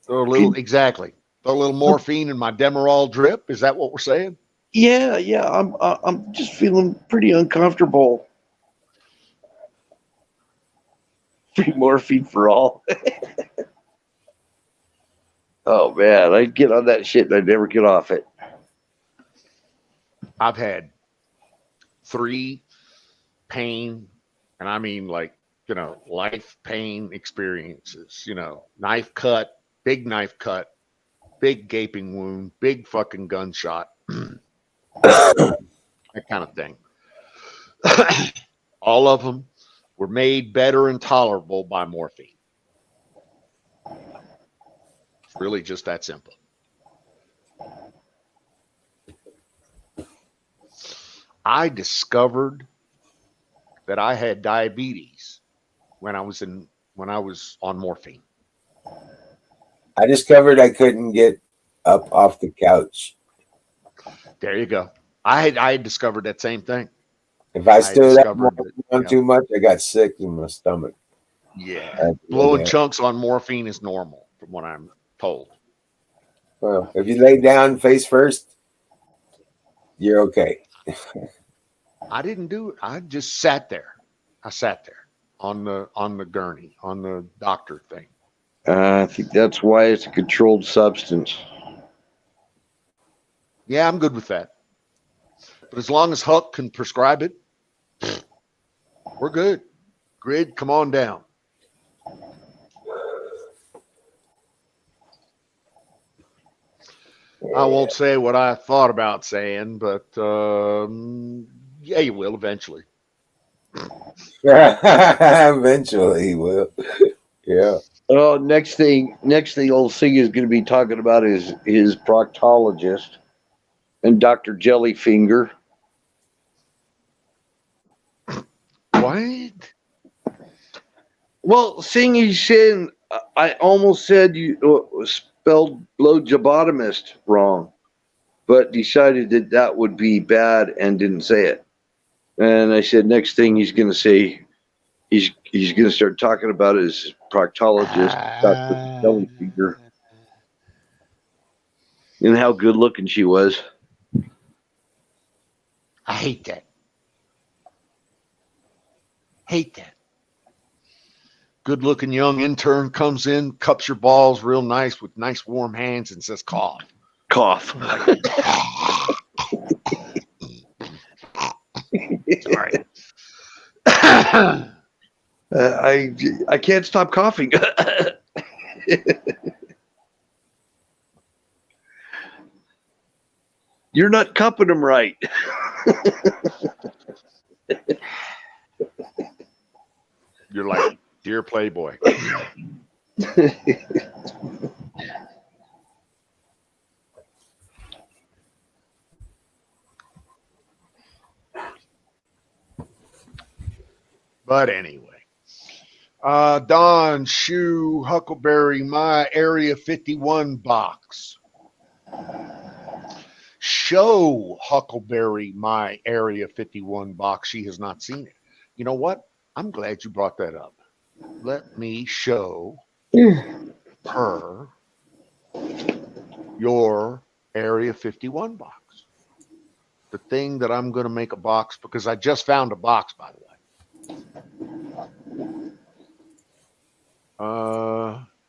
Throw a little exactly. Throw a little morphine in my Demerol drip. Is that what we're saying? Yeah. I'm just feeling pretty uncomfortable. Free morphine for all. Oh man, I get on that shit and I never get off it. I've had 3 pain, and I mean like, life pain experiences, knife cut, big gaping wound, big fucking gunshot, that kind of thing. All of them were made better and tolerable by morphine. It's really just that simple. I discovered that I had diabetes when I was on morphine. I discovered I couldn't get up off the couch. There you go. I had discovered that same thing. If I stood up too much, I got sick in my stomach. Yeah. Blowing chunks on morphine is normal, from what I'm told. Well, if you lay down face first, you're okay. I didn't do it. I just sat there. I sat there on the gurney, on the doctor thing. I think that's why it's a controlled substance. Yeah, I'm good with that. But as long as Huck can prescribe it, we're good. Grid, come on down. I won't say what I thought about saying, but yeah, you will eventually. Eventually he will. Yeah. Oh, next thing, old Sig is going to be talking about is his proctologist and Dr. Jellyfinger. What? Well, seeing he's saying, I almost said you spelled blowjobotomist wrong, but decided that that would be bad and didn't say it. And I said, next thing he's going to say, he's going to start talking about his proctologist, Dr. Jellyfinger, and how good looking she was. I hate that. Hate that. Good looking young intern comes in, cups your balls real nice with nice warm hands and says, cough. Cough. Sorry. I can't stop coughing. You're not cupping them right. You're like, dear Playboy. But anyway. Don, Shoe, Huckleberry, my Area 51 box. Show Huckleberry my Area 51 box. She has not seen it. You know what? I'm glad you brought that up. Let me show her your Area 51 box. The thing that I'm going to make a box, because I just found a box, by the way.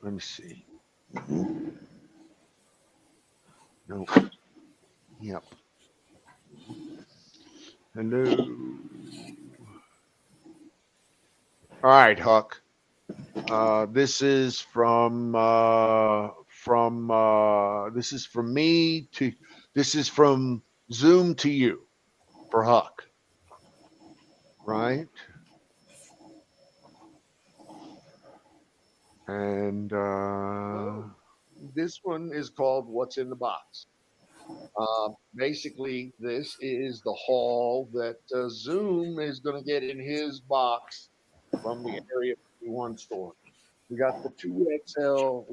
Let me see. Nope. Yep. Hello. All right, Huck. This is from this is from me to this is from Zoom to you for Huck. Right? And this one is called What's in the Box. Basically, this is the haul that Zoom is going to get in his box from the Area 51 store. We got the 2XL,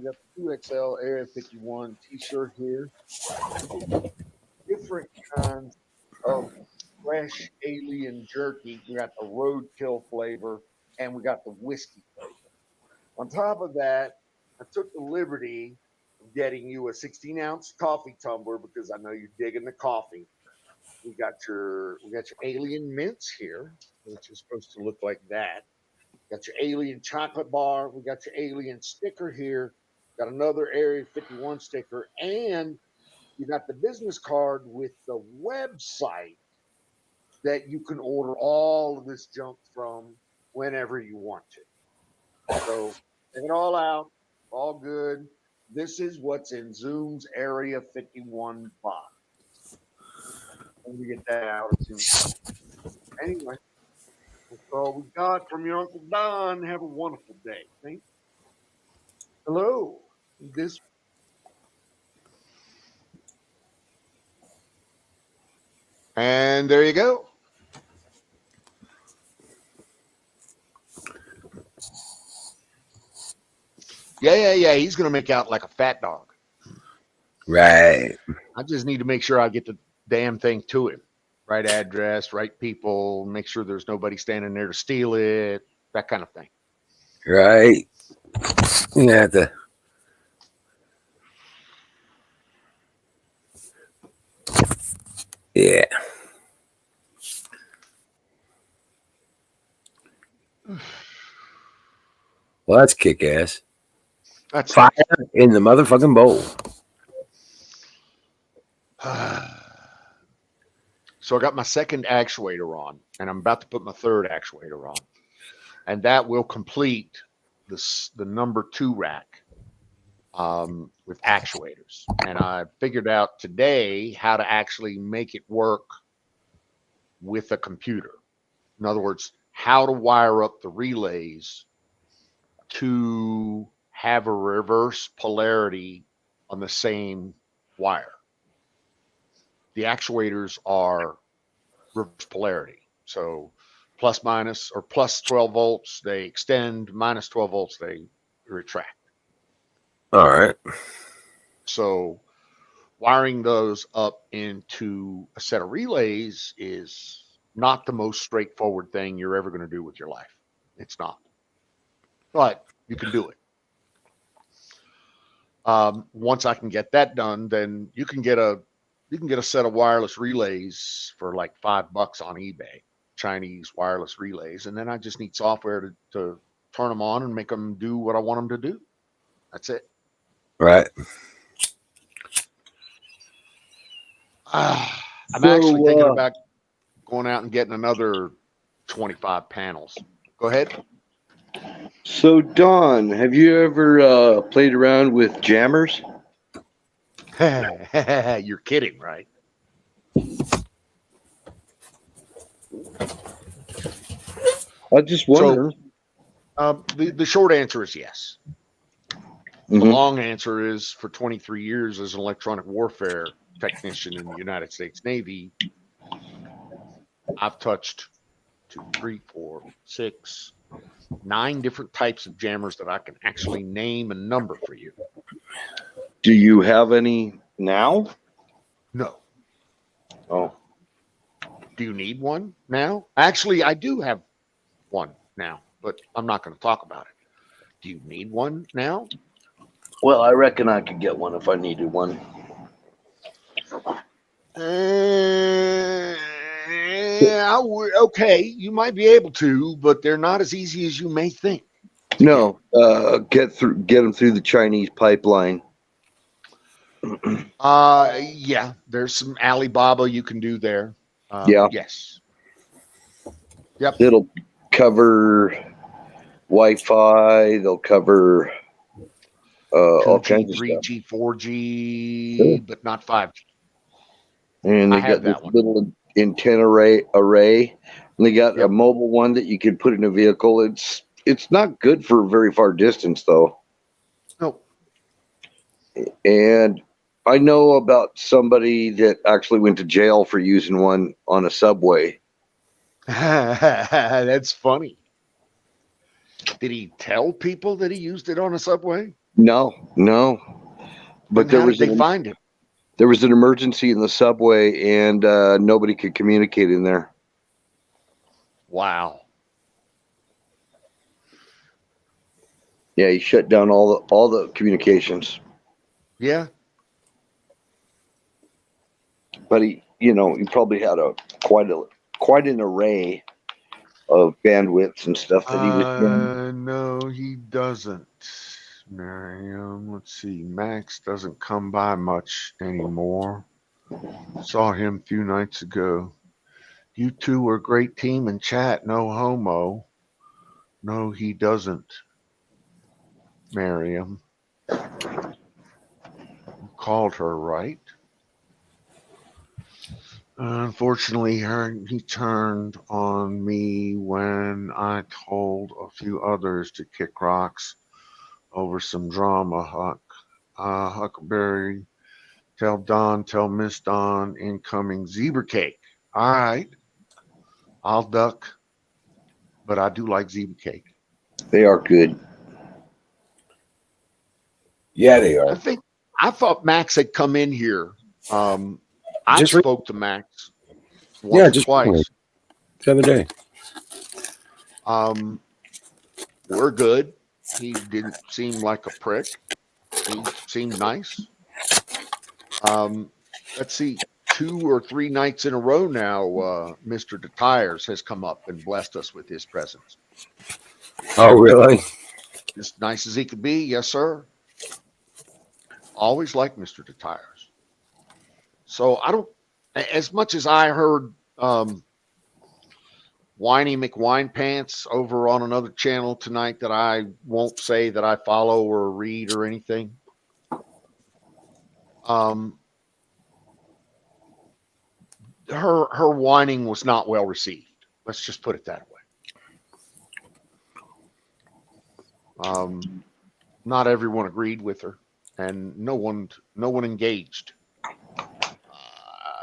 Area 51 t-shirt here. Different kinds of fresh alien jerky. We got the roadkill flavor and we got the whiskey flavor. On top of that, I took the liberty of getting you a 16-ounce coffee tumbler because I know you're digging the coffee. We got your alien mints here, which is supposed to look like that. Got your alien chocolate bar. We got your alien sticker here. Got another Area 51 sticker, and you got the business card with the website that you can order all of this junk from whenever you want to. So check it all out. All good. This is what's in Zoom's Area 51 box. Let me get that out as soon as possible. Anyway, that's all we got from your Uncle Don. Have a wonderful day. Thank you. Hello. This. And there you go. Yeah. He's going to make out like a fat dog. Right. I just need to make sure I get the damn thing to him. Right address, right people, make sure there's nobody standing there to steal it, that kind of thing. Right. You have to. Yeah. Well, that's kick ass. That's Fire in the motherfucking bowl. So I got my second actuator on, and I'm about to put my third actuator on, and that will complete the number 2 rack with actuators. And I figured out today how to actually make it work with a computer. In other words, how to wire up the relays to have a reverse polarity on the same wire. The actuators are reverse polarity. So plus minus or plus 12 volts, they extend, minus 12 volts, they retract. All right. So wiring those up into a set of relays is not the most straightforward thing you're ever going to do with your life. It's not. But you can do it. Once I can get that done, then you can get a set of wireless relays for like $5 on eBay, Chinese wireless relays, and then I just need software to turn them on and make them do what I want them to do. That's it. Right. I'm So, actually thinking about going out and getting another 25 panels. Go ahead. So, Don, have you ever played around with jammers? You're kidding, right? I just wonder. The short answer is yes. The Mhm. long answer is for 23 years as an electronic warfare technician in the United States Navy, I've touched 2, 3, 4, 6, 9 different types of jammers that I can actually name and number for you. Do you have any now? No. Oh, Do you need one now? Actually, I do have one now, but I'm not going to talk about it. Do you need one now? well, I reckon I could get one if I needed one. Okay, you might be able to, but they're not as easy as you may think. No, get them through the Chinese pipeline. Yeah, there's some Alibaba you can do there. Yeah. Yes. Yep. It'll cover Wi-Fi. They'll cover all 2G, kinds of stuff. 3G, 4G, Sure. but not 5G. And I they have got this that one. little antenna array. And they got a Yep. mobile one that you can put in a vehicle. It's not good for very far distance though. Nope. And I know about somebody that actually went to jail for using one on a subway. That's funny. Did he tell people that he used it on a subway? No. But Then how did they find him? there was an emergency in the subway, and nobody could communicate in there. Wow. Yeah, he shut down all the communications. Yeah. But he probably had quite an array of bandwidths and stuff that he was doing. No, he doesn't. Miriam, let's see. Max doesn't come by much anymore. Saw him a few nights ago. You two were a great team in chat. No homo. No, he doesn't. Miriam. You called her, right? Unfortunately, he turned on me when I told a few others to kick rocks over some drama. Huckleberry, tell Miss Dawn incoming zebra cake. All right, I'll duck, but I do like zebra cake. They are good. Yeah, they are. I thought Max had come in here. I Just spoke to Max once or twice. the other day. We're good. He didn't seem like a prick. He seemed nice. Let's see, 2 or 3 nights in a row now, Mr. DeTires has come up and blessed us with his presence. Oh, really? As nice as he could be, yes, sir. Always like Mr. DeTires. So I don't, as much as I heard Whiny McWine Pants over on another channel tonight that I won't say that I follow or read or anything. Her whining was not well received. Let's just put it that way. Not everyone agreed with her, and no one engaged.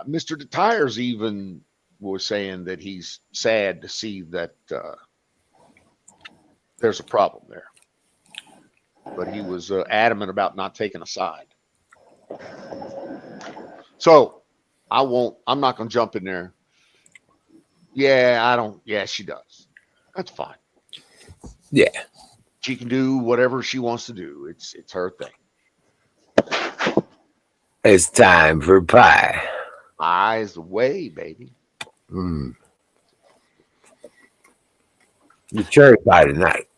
Mr. DeTires even was saying that he's sad to see that there's a problem there, but he was adamant about not taking a side. So I'm not going to jump in there. Yeah, I don't. Yeah, she does. That's fine. Yeah. She can do whatever she wants to do. It's her thing. It's time for pie. Eyes away, baby. Mm. The cherry pie tonight.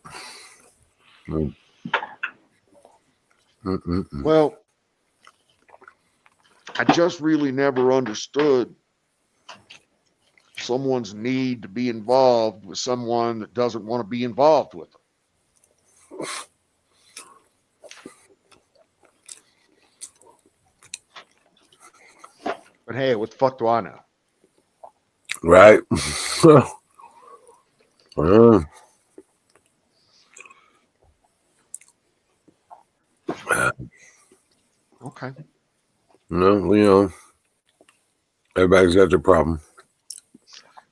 Mm. Well, I just really never understood someone's need to be involved with someone that doesn't want to be involved with them. But hey, what the fuck do I know? Right. Well, Okay. no, everybody's got their problem.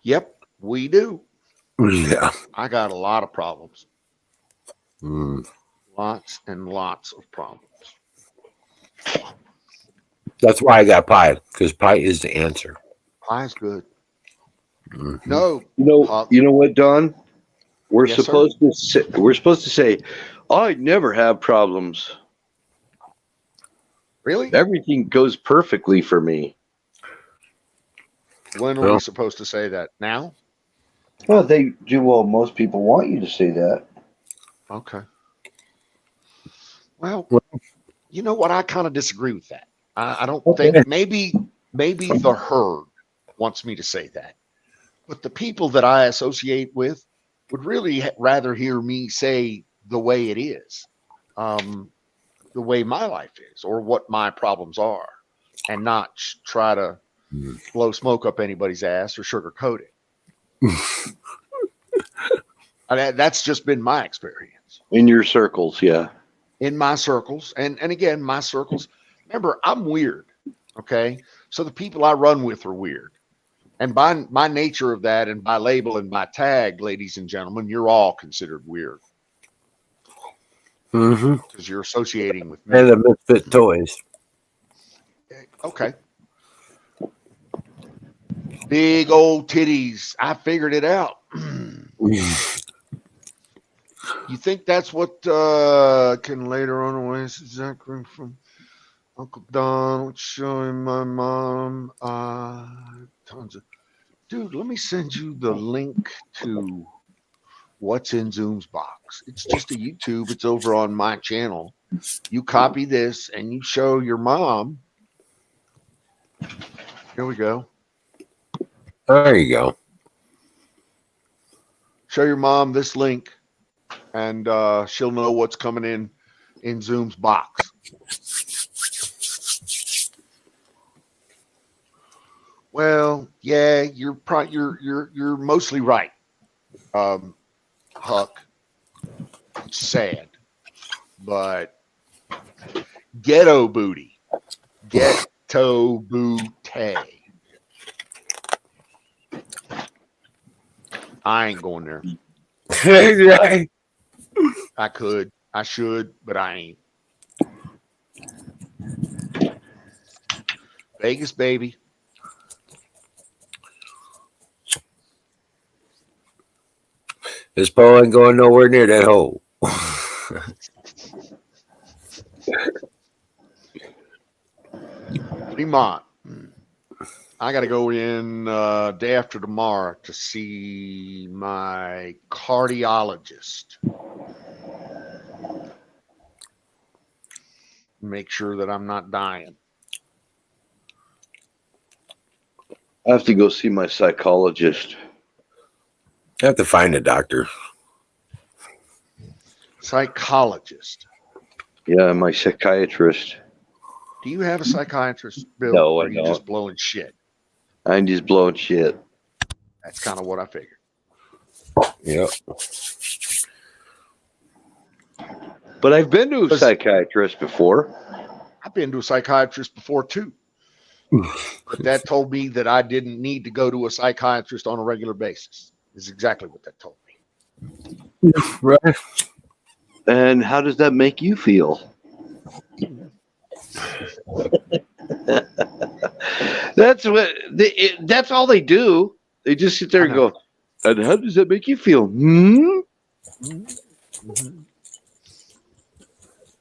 Yep, we do. Yeah. I got a lot of problems. Mm. Lots and lots of problems. That's why I got pie, because pie is the answer. Pie's good. Mhm. No, You know what, Don? We're Yes, sir. supposed to say, I never have problems. Really? Everything goes perfectly for me. When are Well- we supposed to say that? Now? Well, they do. Well, most people want you to say that. Okay. Well, you know what? I kind of disagree with that. I don't Okay. think maybe the herd wants me to say that, but the people that I associate with would really rather hear me say the way it is, the way my life is, or what my problems are, and not try to blow smoke up anybody's ass or sugarcoat it. That's just been my experience. In your circles, yeah. In my circles, and again, my circles, remember, I'm weird. Okay. So the people I run with are weird. And by nature of that, and by label and by tag, ladies and gentlemen, you're all considered weird Mm-hmm. because you're associating with me. And the misfit toys. Okay. Big old titties. I figured it out. You think that's what can later on Oasis exactly from Uncle Donald showing my mom tons of dude, let me send you the link to what's in Zoom's box. It's just a YouTube, it's over on my channel. You copy this and you show your mom. Here we go. There you go. Show your mom this link and she'll know what's coming in Zoom's box. Well, yeah, you're mostly right, Huck. It's sad, but ghetto booty, ghetto booty. I ain't going there. Right. I could, I should, but I ain't. Vegas, baby. This pole ain't going nowhere near that hole. Fremont. I got to go in day after tomorrow to see my cardiologist. Make sure that I'm not dying. I have to go see my psychologist. I have to find a doctor. Psychologist. Yeah, my psychiatrist. Do you have a psychiatrist, Bill? No, or I are you don't. just blowing shit? I'm just blowing shit. That's kind of what I figured. Yep. But I've been to a psychiatrist before. I've been to a psychiatrist before too, but that told me that I didn't need to go to a psychiatrist on a regular basis. Is exactly what that told me. Right. And how does that make you feel? That's what that's all they do. They just sit there and go, and how does that make you feel? Mm-hmm.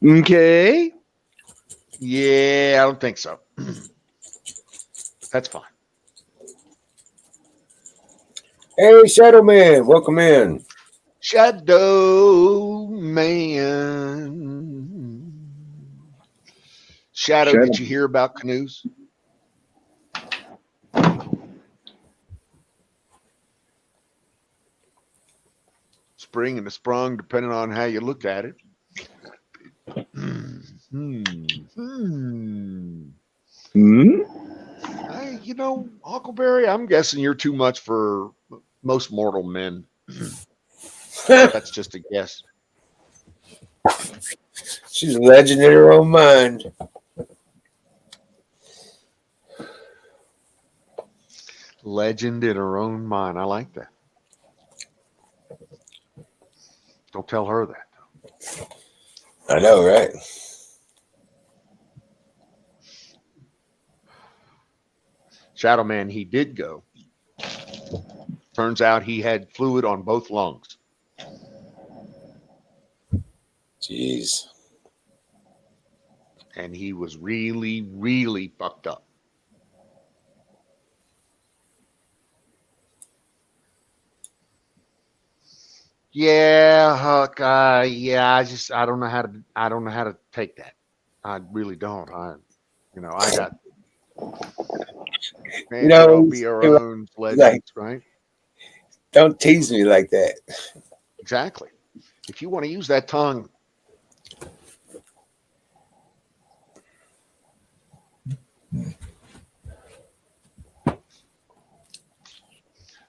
Okay. Yeah, I don't think so. That's fine. Hey, Shadow Man, welcome in. Shadow Man. Shadow, did you hear about canoes? Spring and the sprung, depending on how you look at it. Hey, Huckleberry, I'm guessing you're too much for most mortal men. That's just a guess. She's a legend in her own mind. Legend in her own mind. I like that. Don't tell her that. I know, right? Shadow Man, he did go. Turns out he had fluid on both lungs. Jeez. And he was really, really fucked up. Yeah, Huck. Yeah, I don't know how to take that. I really don't. I got. Man, we'd all be our own legends, right? Don't tease me like that. Exactly. If you want to use that tongue.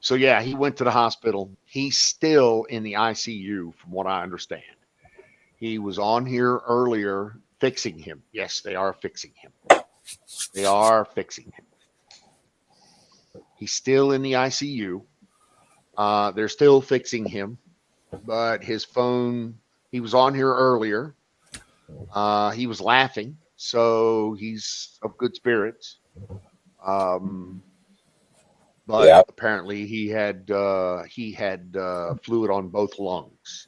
So yeah, he went to the hospital. He's still in the ICU, from what I understand. He was on here earlier fixing him. Yes, they are fixing him. They are fixing him. He's still in the ICU. They're still fixing him, but his phone, he was on here earlier. He was laughing, so he's of good spirits. But apparently he had fluid on both lungs.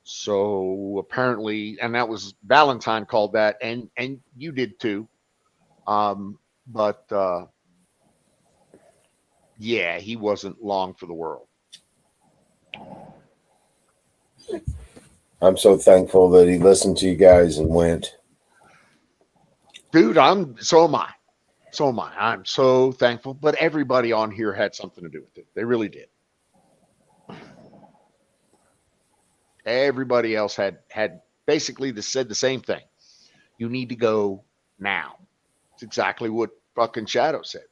So apparently, and that was Valentine called that, and you did too. But yeah, he wasn't long for the world. I'm so thankful that he listened to you guys and went. Dude, so am I. So am I. I'm so thankful. But everybody on here had something to do with it. They really did. Everybody else had basically said the same thing. You need to go now. It's exactly what fucking Shadow said.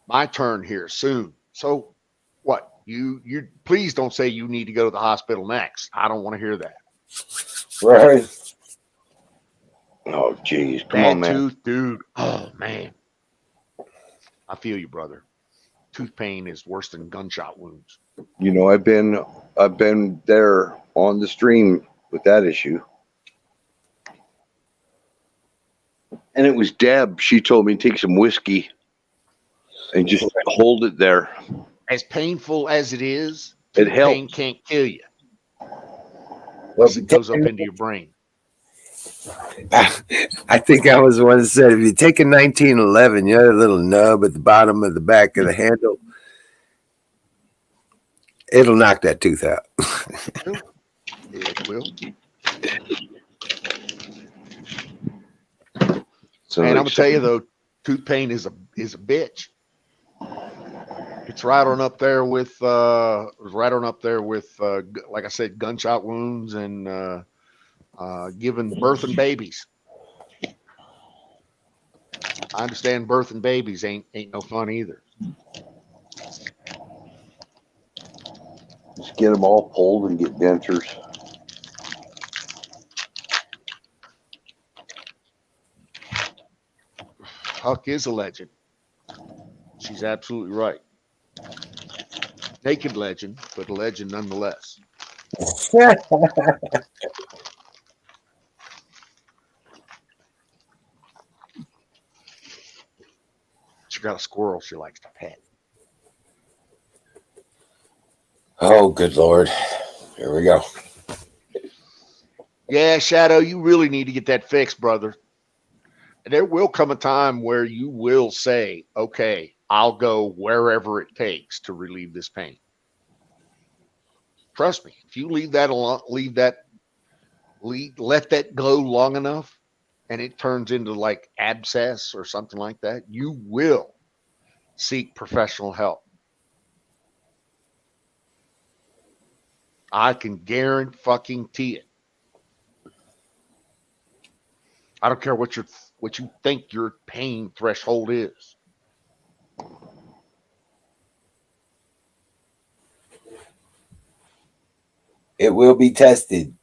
My turn here soon. So what? You please don't say you need to go to the hospital next. I don't want to hear that. Right. Oh, geez. Come Bad on, man. tooth, dude. Oh, man. I feel you, brother. Tooth pain is worse than gunshot wounds. You know, I've been there on the stream with that issue. And it was Deb. She told me to take some whiskey and just hold it there. As painful as it is, It tooth helps. pain can't kill you. Well, It goes up into your brain. I think I was the one that said, if you take a 1911, you know, a little nub at the bottom of the back of the handle, it'll knock that tooth out. It will. So And I'm gonna tell you though, tooth pain is a bitch. It's right on up there with like I said, gunshot wounds and giving birth and babies. I understand birth and babies ain't no fun either. Just get them all pulled and get dentures. Huck is a legend. She's absolutely right. Naked legend, but a legend nonetheless. She got a squirrel she likes to pet. Oh, good Lord. Here we go. Yeah, Shadow, you really need to get that fixed, brother. And there will come a time where you will say, okay, I'll go wherever it takes to relieve this pain. Trust me, if you leave that alone, let that go long enough and it turns into like abscess or something like that, you will seek professional help. I can guarantee it. I don't care what you think your pain threshold is. It will be tested.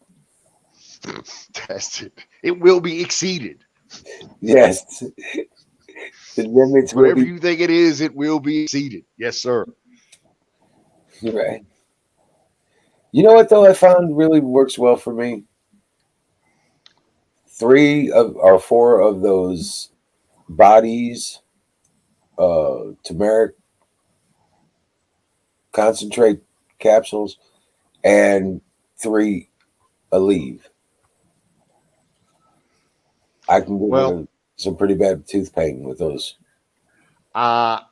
Tested. It will be exceeded. Yes. The limits will Whatever be you think it is, it will be exceeded. Yes, sir. right. You know what though I found really works well for me? 4 of those bodies, turmeric concentrate capsules, and 3 Aleve. I can get rid of some pretty bad tooth pain with those. I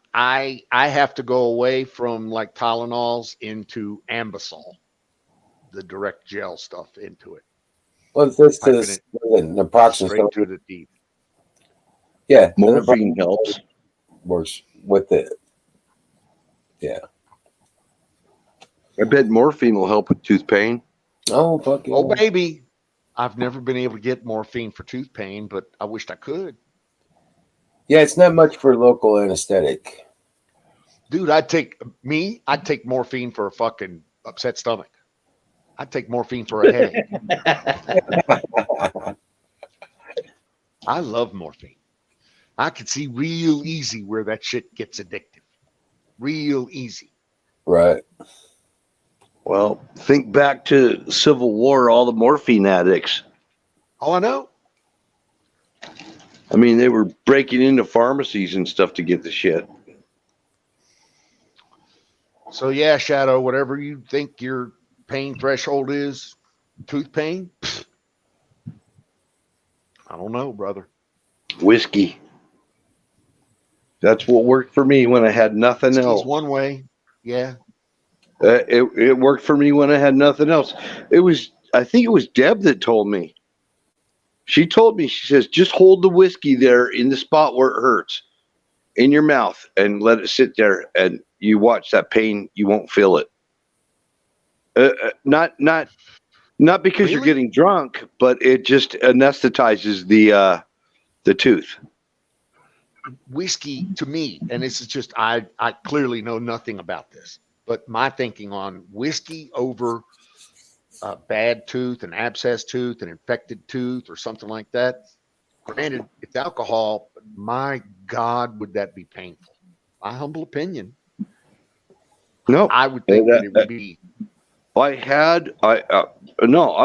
have to go away from like Tylenols into Ambisol, the direct gel stuff into it. Well, this Piping is it naproxen straight stuff. to the teeth. Yeah, the Morphine helps. works with it. Yeah. I bet morphine will help with tooth pain. Oh, fuck yeah. Oh, baby. I've never been able to get morphine for tooth pain, but I wished I could. Yeah, it's not much for local anesthetic. Dude, I'd take morphine for a fucking upset stomach. I'd take morphine for a headache. I love morphine. I could see real easy where that shit gets addictive. Real easy. Right. Well, think back to Civil War, all the morphine addicts. Oh, I know. I mean, they were breaking into pharmacies and stuff to get the shit. So yeah, Shadow, whatever you think your pain threshold is, tooth pain, I don't know, brother. Whiskey. That's what worked for me when I had nothing Whiskey's else. one way. Yeah. It worked for me when I had nothing else. I think it was Deb that told me. She told me, she says, just hold the whiskey there in the spot where it hurts in your mouth and let it sit there, and you watch that pain. You won't feel it. Not because you're Really? getting drunk, but it just anesthetizes the tooth. Whiskey to me, and this is just I clearly know nothing about this, but my thinking on whiskey over a bad tooth, an abscess tooth, an infected tooth, or something like that. Granted, it's alcohol, but my God, would that be painful? My humble opinion. No, I would think that it would be. I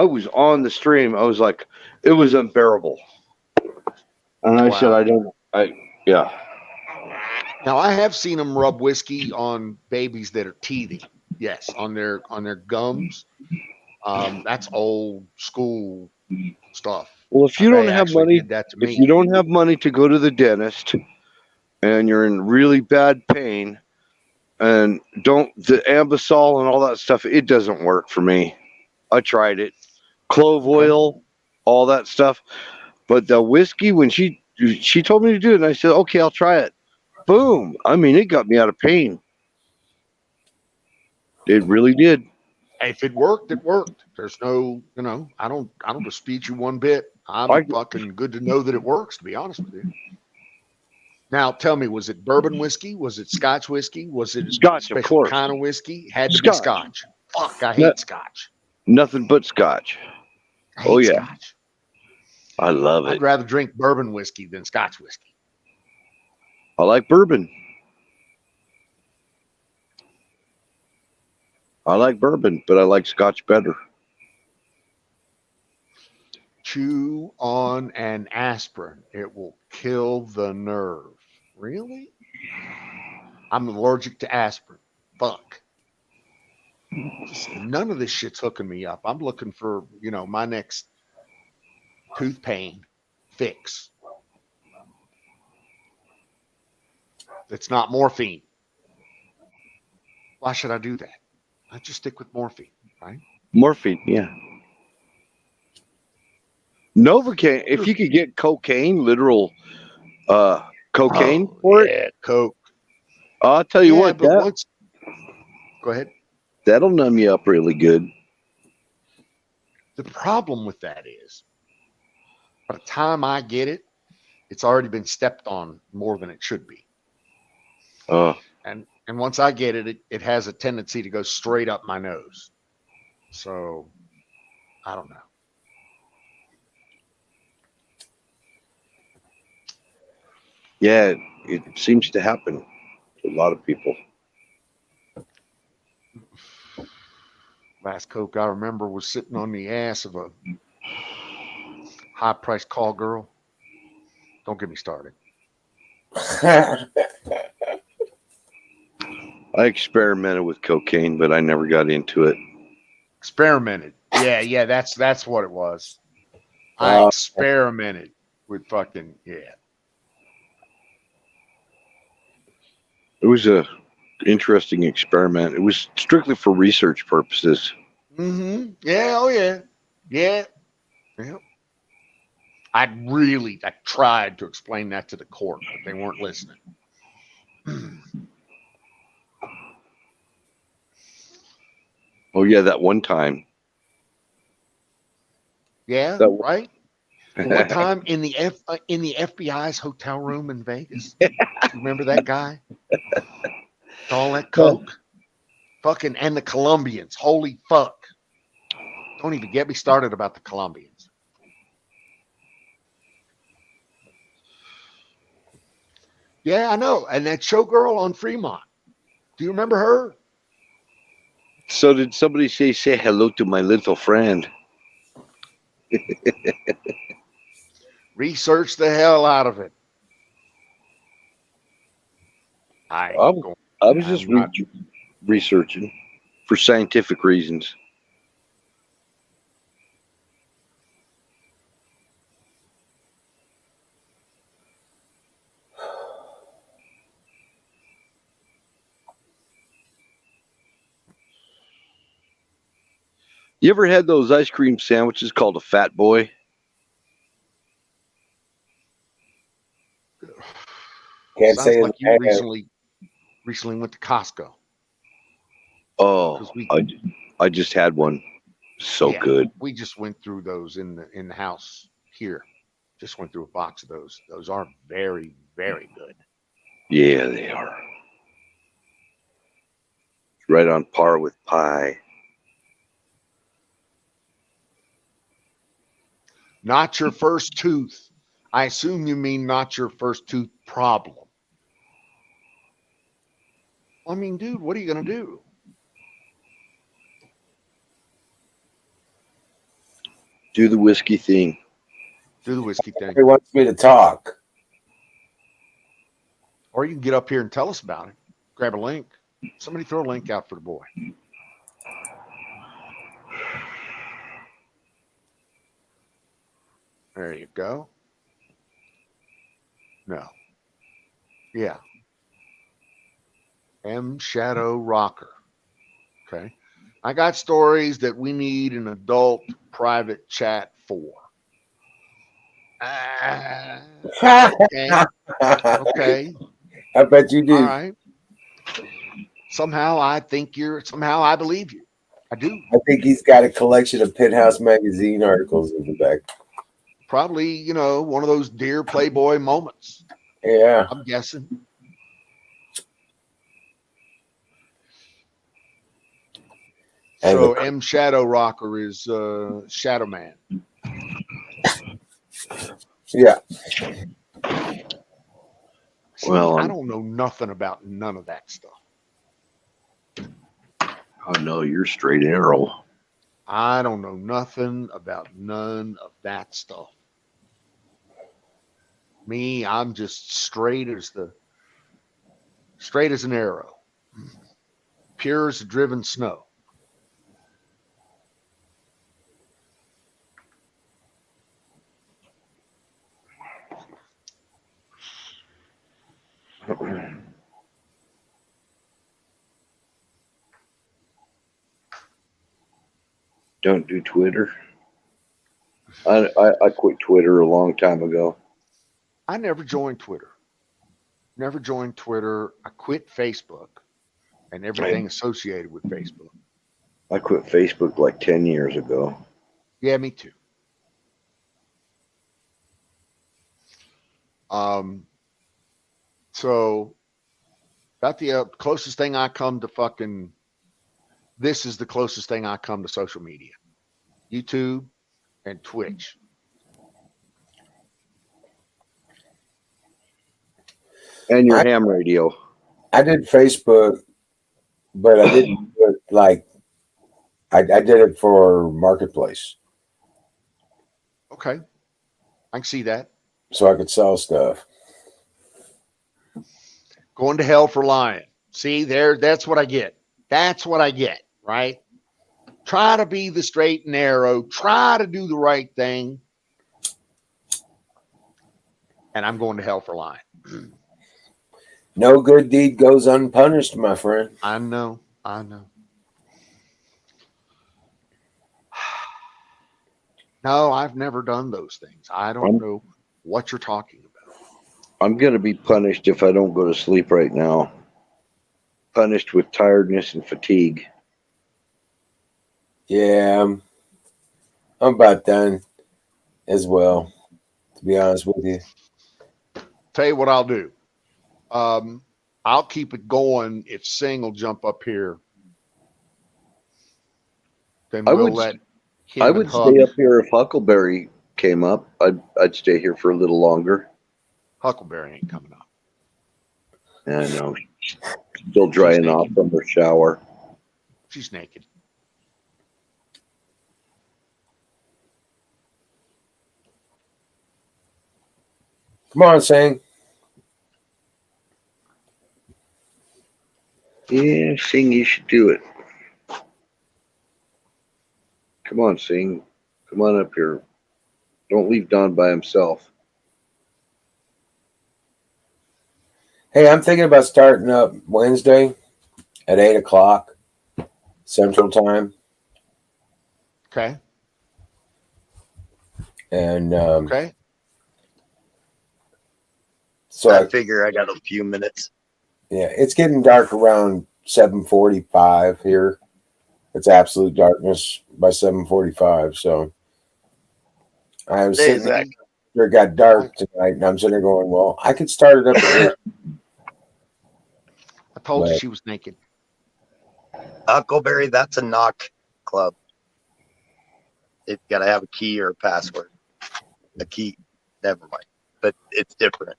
was on the stream. I was like, it was unbearable. And I said, yeah. Now I have seen them rub whiskey on babies that are teething. Yes, on their gums. That's old school stuff. Well, if you They don't have actually money, did that to if me. you don't have money to go to the dentist and you're in really bad pain and the Ambisol and all that stuff, it doesn't work for me. I tried it. Clove oil, all that stuff. But the whiskey, when she told me to do it, and I said, okay, I'll try it. Boom. I mean, it got me out of pain. It really did. If it worked, it worked. There's no, I don't dispute you one bit. I'm fucking good to know that it works, to be honest with you. Now, tell me, was it bourbon whiskey? Was it Scotch whiskey? Was it Scotch, a of special course. kind of whiskey? Had to be Scotch. Fuck, I No- hate scotch. Nothing but scotch. I hate Oh, yeah. scotch. I love I'd it. rather drink bourbon whiskey than scotch whiskey. I like bourbon. I like bourbon, but I like scotch better. Chew on an aspirin. It will kill the nerve. Really? I'm allergic to aspirin. Fuck. None of this shit's hooking me up. I'm looking for, my next tooth pain fix. It's not morphine. Why should I do that? I just stick with morphine, right? Morphine, yeah. Novocaine. If you could get cocaine, literal cocaine for it, Yeah, coke. I'll tell you what, but once. Go ahead. that'll numb you up really good. The problem with that is, by the time I get it, it's already been stepped on more than it should be. And once I get it, it has a tendency to go straight up my nose. So I don't know. Yeah, it seems to happen to a lot of people. Last coke I remember was sitting on the ass of a high-priced call girl. Don't get me started. I experimented with cocaine, but I never got into it. Experimented. Yeah, that's what it was. I experimented with fucking, yeah. It was a interesting experiment. It was strictly for research purposes. Mm-hmm. Yeah, oh yeah. Yeah. Yeah. I tried to explain that to the court, but they weren't listening. Oh yeah, that one time. Yeah, That- right. The one time in the FBI's hotel room in Vegas. You remember that guy? With all that coke, fucking, and the Colombians. Holy fuck! Don't even get me started about the Colombians. Yeah, I know. And that showgirl on Fremont. Do you remember her? So did somebody say hello to my little friend? Research the hell out of it. I was just researching for scientific reasons. You ever had those ice cream sandwiches called a Fat Boy? Can't Sounds say like you recently went to Costco. Oh, I just had one. So good. We just went through those in the house here. Just went through a box of those. Those are very, very good. Yeah, they are. Right on par with pie. Not your first tooth. I assume you mean not your first tooth problem. I mean, dude, what are you going to do? Do the whiskey thing. Do the whiskey thing. He wants me to talk. Or you can get up here and tell us about it. Grab a link. Somebody throw a link out for the boy. There you go. No. Yeah. M Shadow Rocker. Okay. I got stories that we need an adult private chat for. Okay. Okay. I bet you do. All right. Somehow I believe you. I do. I think he's got a collection of Penthouse magazine articles in the back. Probably, one of those Dear Playboy moments. Yeah. I'm guessing. And So M Shadow Rocker is Shadow Man. yeah, See, Well, I don't know nothing about none of that stuff. oh no, you're straight arrow. I don't know nothing about none of that stuff. Me, I'm just straight as an arrow, pure as driven snow. Don't do Twitter. I quit Twitter a long time ago. I never joined Twitter. Never joined Twitter. I quit Facebook and everything associated with Facebook. I quit Facebook like 10 years ago. Yeah, me too. So about the closest thing I come to fucking this is the closest thing I come to social media. YouTube and Twitch. And your ham radio. I did Facebook, but I didn't do it like I did it for Marketplace, Okay. I can see that. so I could sell stuff. Going to hell for lying. See, that's what I get. That's what I get, right? Try to be the straight and narrow, try to do the right thing. And I'm going to hell for lying. No good deed goes unpunished, my friend. I know. No, I've never done those things. I don't know what you're talking about. I'm going to be punished if I don't go to sleep right now. Punished with tiredness and fatigue. Yeah, I'm about done as well, to be honest with you. Tell you what I'll do. I'll keep it going if Sing will jump up here. Then I we'll would- let him I and would Huck. stay up here if Huckleberry came up. I'd stay here for a little longer. Huckleberry ain't coming up. I know. Still drying off from her shower. She's naked. Come on, Sing. Yeah, Sing, you should do it. Come on, Sing. Come on up here. Don't leave Don by himself. Hey, I'm thinking about starting up Wednesday at 8 o'clock Central Time, Okay. and Okay. so I figure I got a few minutes. yeah, it's getting dark around 7:45 here. It's absolute darkness by 7:45. So I was sitting Dayze, there, it got dark tonight, and I'm sitting there going, well, I could start it up at 8. I told you Right. she was naked. Huckleberry, that's a knock club. It's got to have a key or a password. A key, never mind. But it's different.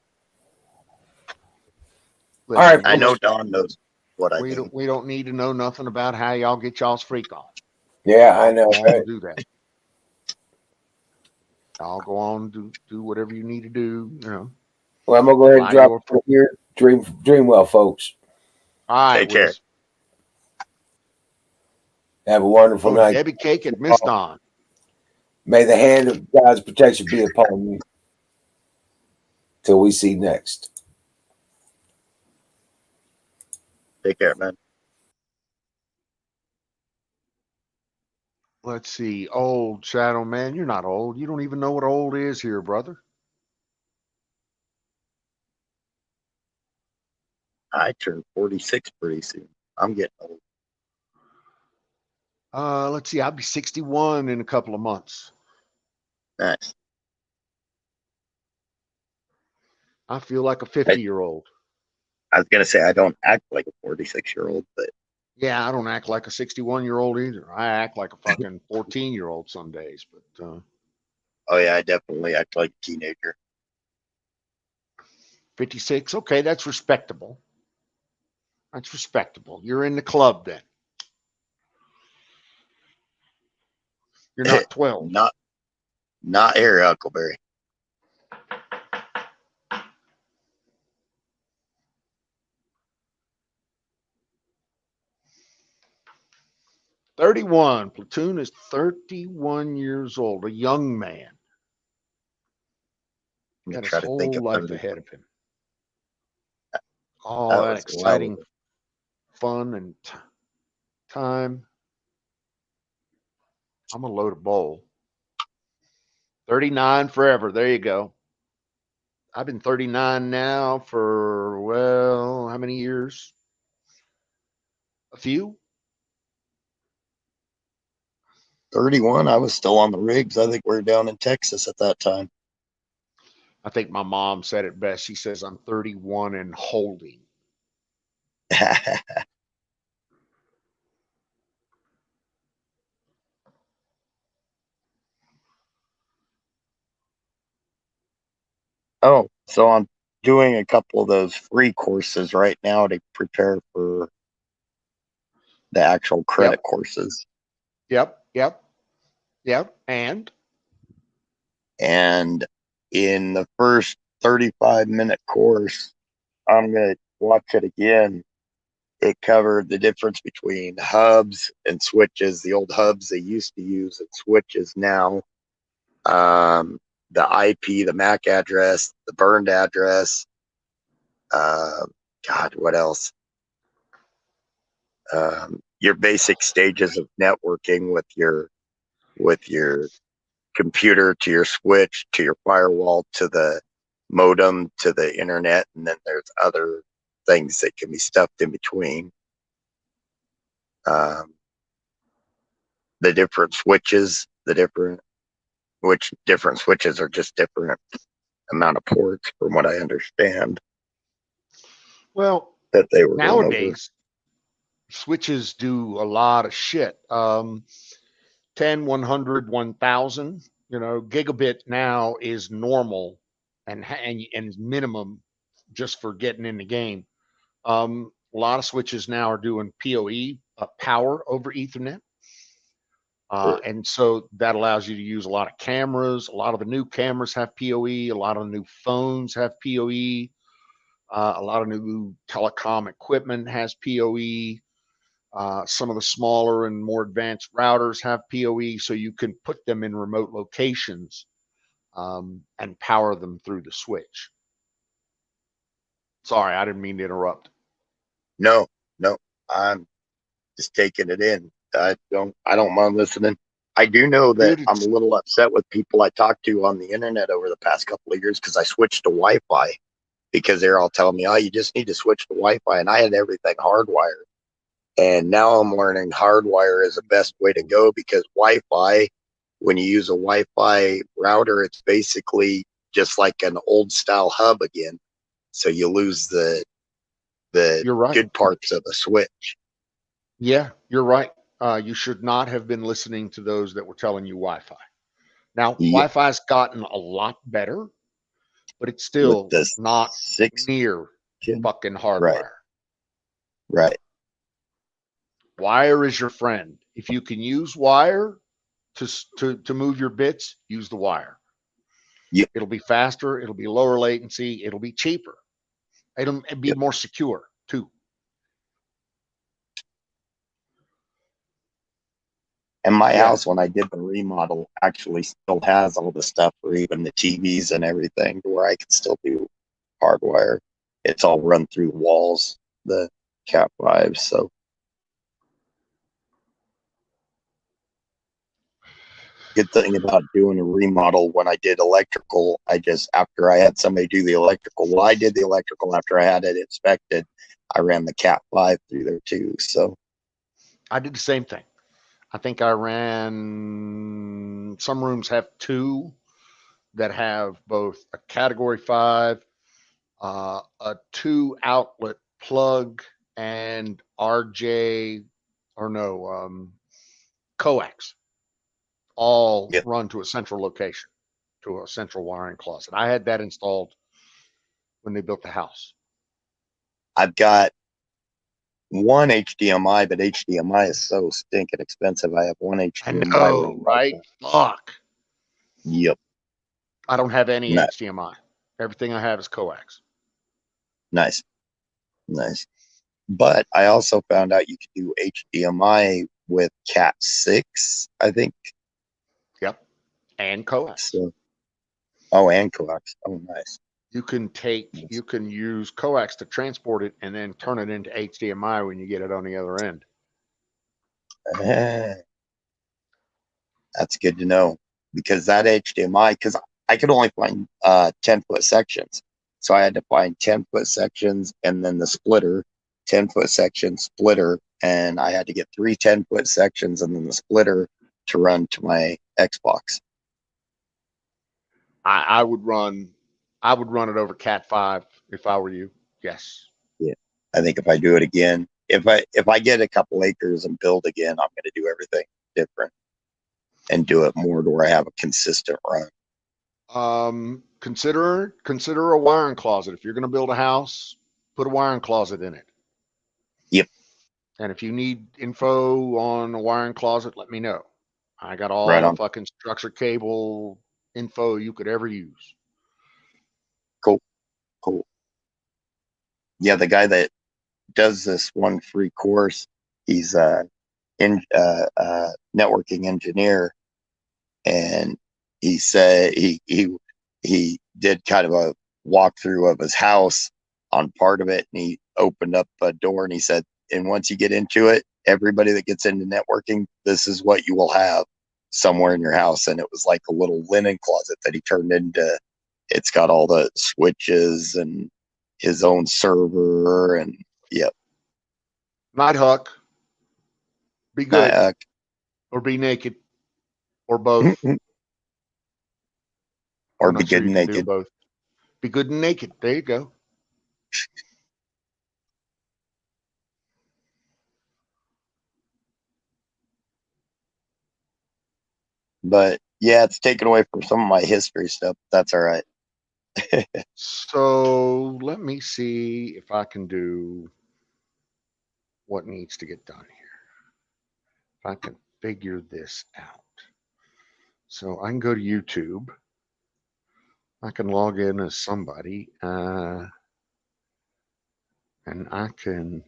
All right, I know Don knows what I We mean. don't need to know nothing about how y'all get y'all's freak on. Yeah, I know, I'll right? do that. I'll go on do whatever you need to do. You know. Well, I'm gonna go ahead and Buy drop your- it here. Dream well, folks. All right. Take care. Wiz. Have a wonderful Oh, night. Debbie Cake and Miss Don. May the hand of God's protection be upon you. Till we see next. Take care, man. Let's see. Old Shadow Man, you're not old. You don't even know what old is here, brother. I turn 46 pretty soon. I'm getting old. Let's see. I'll be 61 in a couple of months. Nice. I feel like a 50-year-old. I was going to say I don't act like a 46-year-old, but Yeah, I don't act like a 61-year-old either. I act like a fucking 14-year-old some days, but Oh yeah, I definitely act like a teenager. 56, okay, that's respectable. That's respectable. You're in the club then. You're not 12. Not here, Huckleberry. "31. Platoon is 31 years old, a young man. Let me Got his try to think whole of life 30. ahead of him. All That that was a while exciting ago. fun and time. I'm gonna load a bowl. 39 forever. There you go. I've been 39 now for, well, how many years? A few? 31. I was still on the rigs. I think we were down in Texas at that time. I think my mom said it best. She says I'm 31 and holding. Oh, so I'm doing a couple of those free courses right now to prepare for the actual credit Yep. courses. Yep. And in the first 35-minute course, I'm going to watch it again. It covered the difference between hubs and switches, the old hubs they used to use and switches now, the IP, the MAC address, the burned address. God, what else? Your basic stages of networking with your computer to your switch to your firewall to the modem to the internet, and then there's other things that can be stuffed in between. The different switches, different switches are just different amount of ports, from what I understand, Well, that they were going over. nowadays, switches do a lot of shit. 10, 100, 1000. Gigabit now is normal and minimum just for getting in the game. A lot of switches now are doing PoE, power over Ethernet. And so that allows you to use a lot of cameras. A lot of the new cameras have PoE. A lot of the new phones have PoE. A lot of new telecom equipment has PoE. Some of the smaller and more advanced routers have PoE, so you can put them in remote locations and power them through the switch. Sorry, I didn't mean to interrupt. No, I'm just taking it in. I don't mind listening. I do know that Dude, I'm a little upset with people I talked to on the internet over the past couple of years because I switched to Wi-Fi, because they're all telling me, "Oh, you just need to switch to Wi-Fi," and I had everything hardwired. And now I'm learning hardwire is the best way to go, because Wi-Fi, when you use a Wi-Fi router, it's basically just like an old style hub again. So you lose the you're right. good parts of the switch. Yeah, you're right. You should not have been listening to those that were telling you Wi-Fi. Now, Yeah, Wi-Fi's gotten a lot better, but it's with still the not 6 near gen. fucking Right, hardwire. right. Wire is your friend. If you can use wire to move your bits, use the wire. Yep, It'll be faster. It'll be lower latency. It'll be cheaper. It'll be yep. more secure too. And my Yeah. house, when I did the remodel, actually still has all the stuff for even the TVs and everything, to where I can still do hardwire. It's all run through walls, the Cat 5. So good thing about doing a remodel, when I did electrical, after I had somebody do the electrical, well, I did the electrical after I had it inspected. I ran the Cat 5 through there too. So I did the same thing. I think I ran, some rooms have two that have both a category 5, a 2 outlet plug, and RJ, or no, coax, all Yep. run to a central location, to a central wiring closet. I had that installed when they built the house. I've got one HDMI, but HDMI is so stinking expensive. I have one I HDMI know, running right? Fuck. Yep. I don't have any Nice. HDMI. Everything I have is coax. Nice. Nice. But I also found out you could do HDMI with Cat 6, I think. Yep. And coax. So, oh, and coax. Oh, nice. You can use coax to transport it and then turn it into HDMI when you get it on the other end. Eh, that's good to know, because that HDMI, because I could only find 10-foot sections. So I had to find 10-foot sections and then the splitter, 10-foot section, splitter, and I had to get 3 10-foot sections and then the splitter to run to my Xbox. I would run it over Cat 5 if I were you. Yes. Yeah. I think if I do it again, if I get a couple acres and build again, I'm going to do everything different and do it more to where I have a consistent run. Consider a wiring closet. If you're going to build a house, put a wiring closet in it. Yep. And if you need info on a wiring closet, let me know. I got all Right the on. fucking structure cable info you could ever use. Cool. Yeah, the guy that does this one free course, he's in networking engineer, and he said he did kind of a walkthrough of his house on part of it, and he opened up a door and he said, and once you get into it, everybody that gets into networking, this is what you will have somewhere in your house. And it was like a little linen closet that he turned into. It's got all the switches and his own server, and yep. Night Huck, be good Uh, or be naked or both. or I'm be not sure good you and can do naked. both. Be good and naked. There you go. But yeah, it's taken away from some of my history stuff. That's all right. So let me see if I can do what needs to get done here. If I can figure this out. So I can go to YouTube. I can log in as somebody, and I can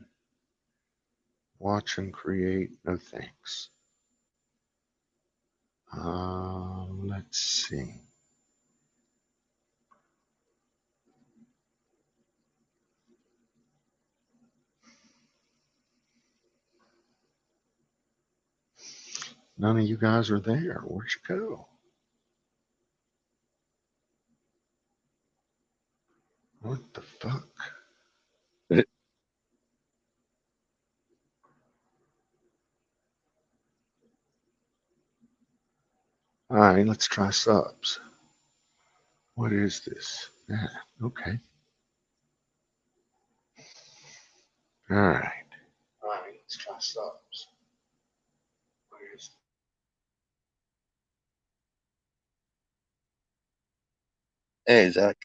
watch and create. No thanks. Let's see. None of you guys are there. Where'd you go? What the fuck? All right, let's try subs. What is this? Yeah, okay. All right. All right, let's try subs. What is Hey, Zach.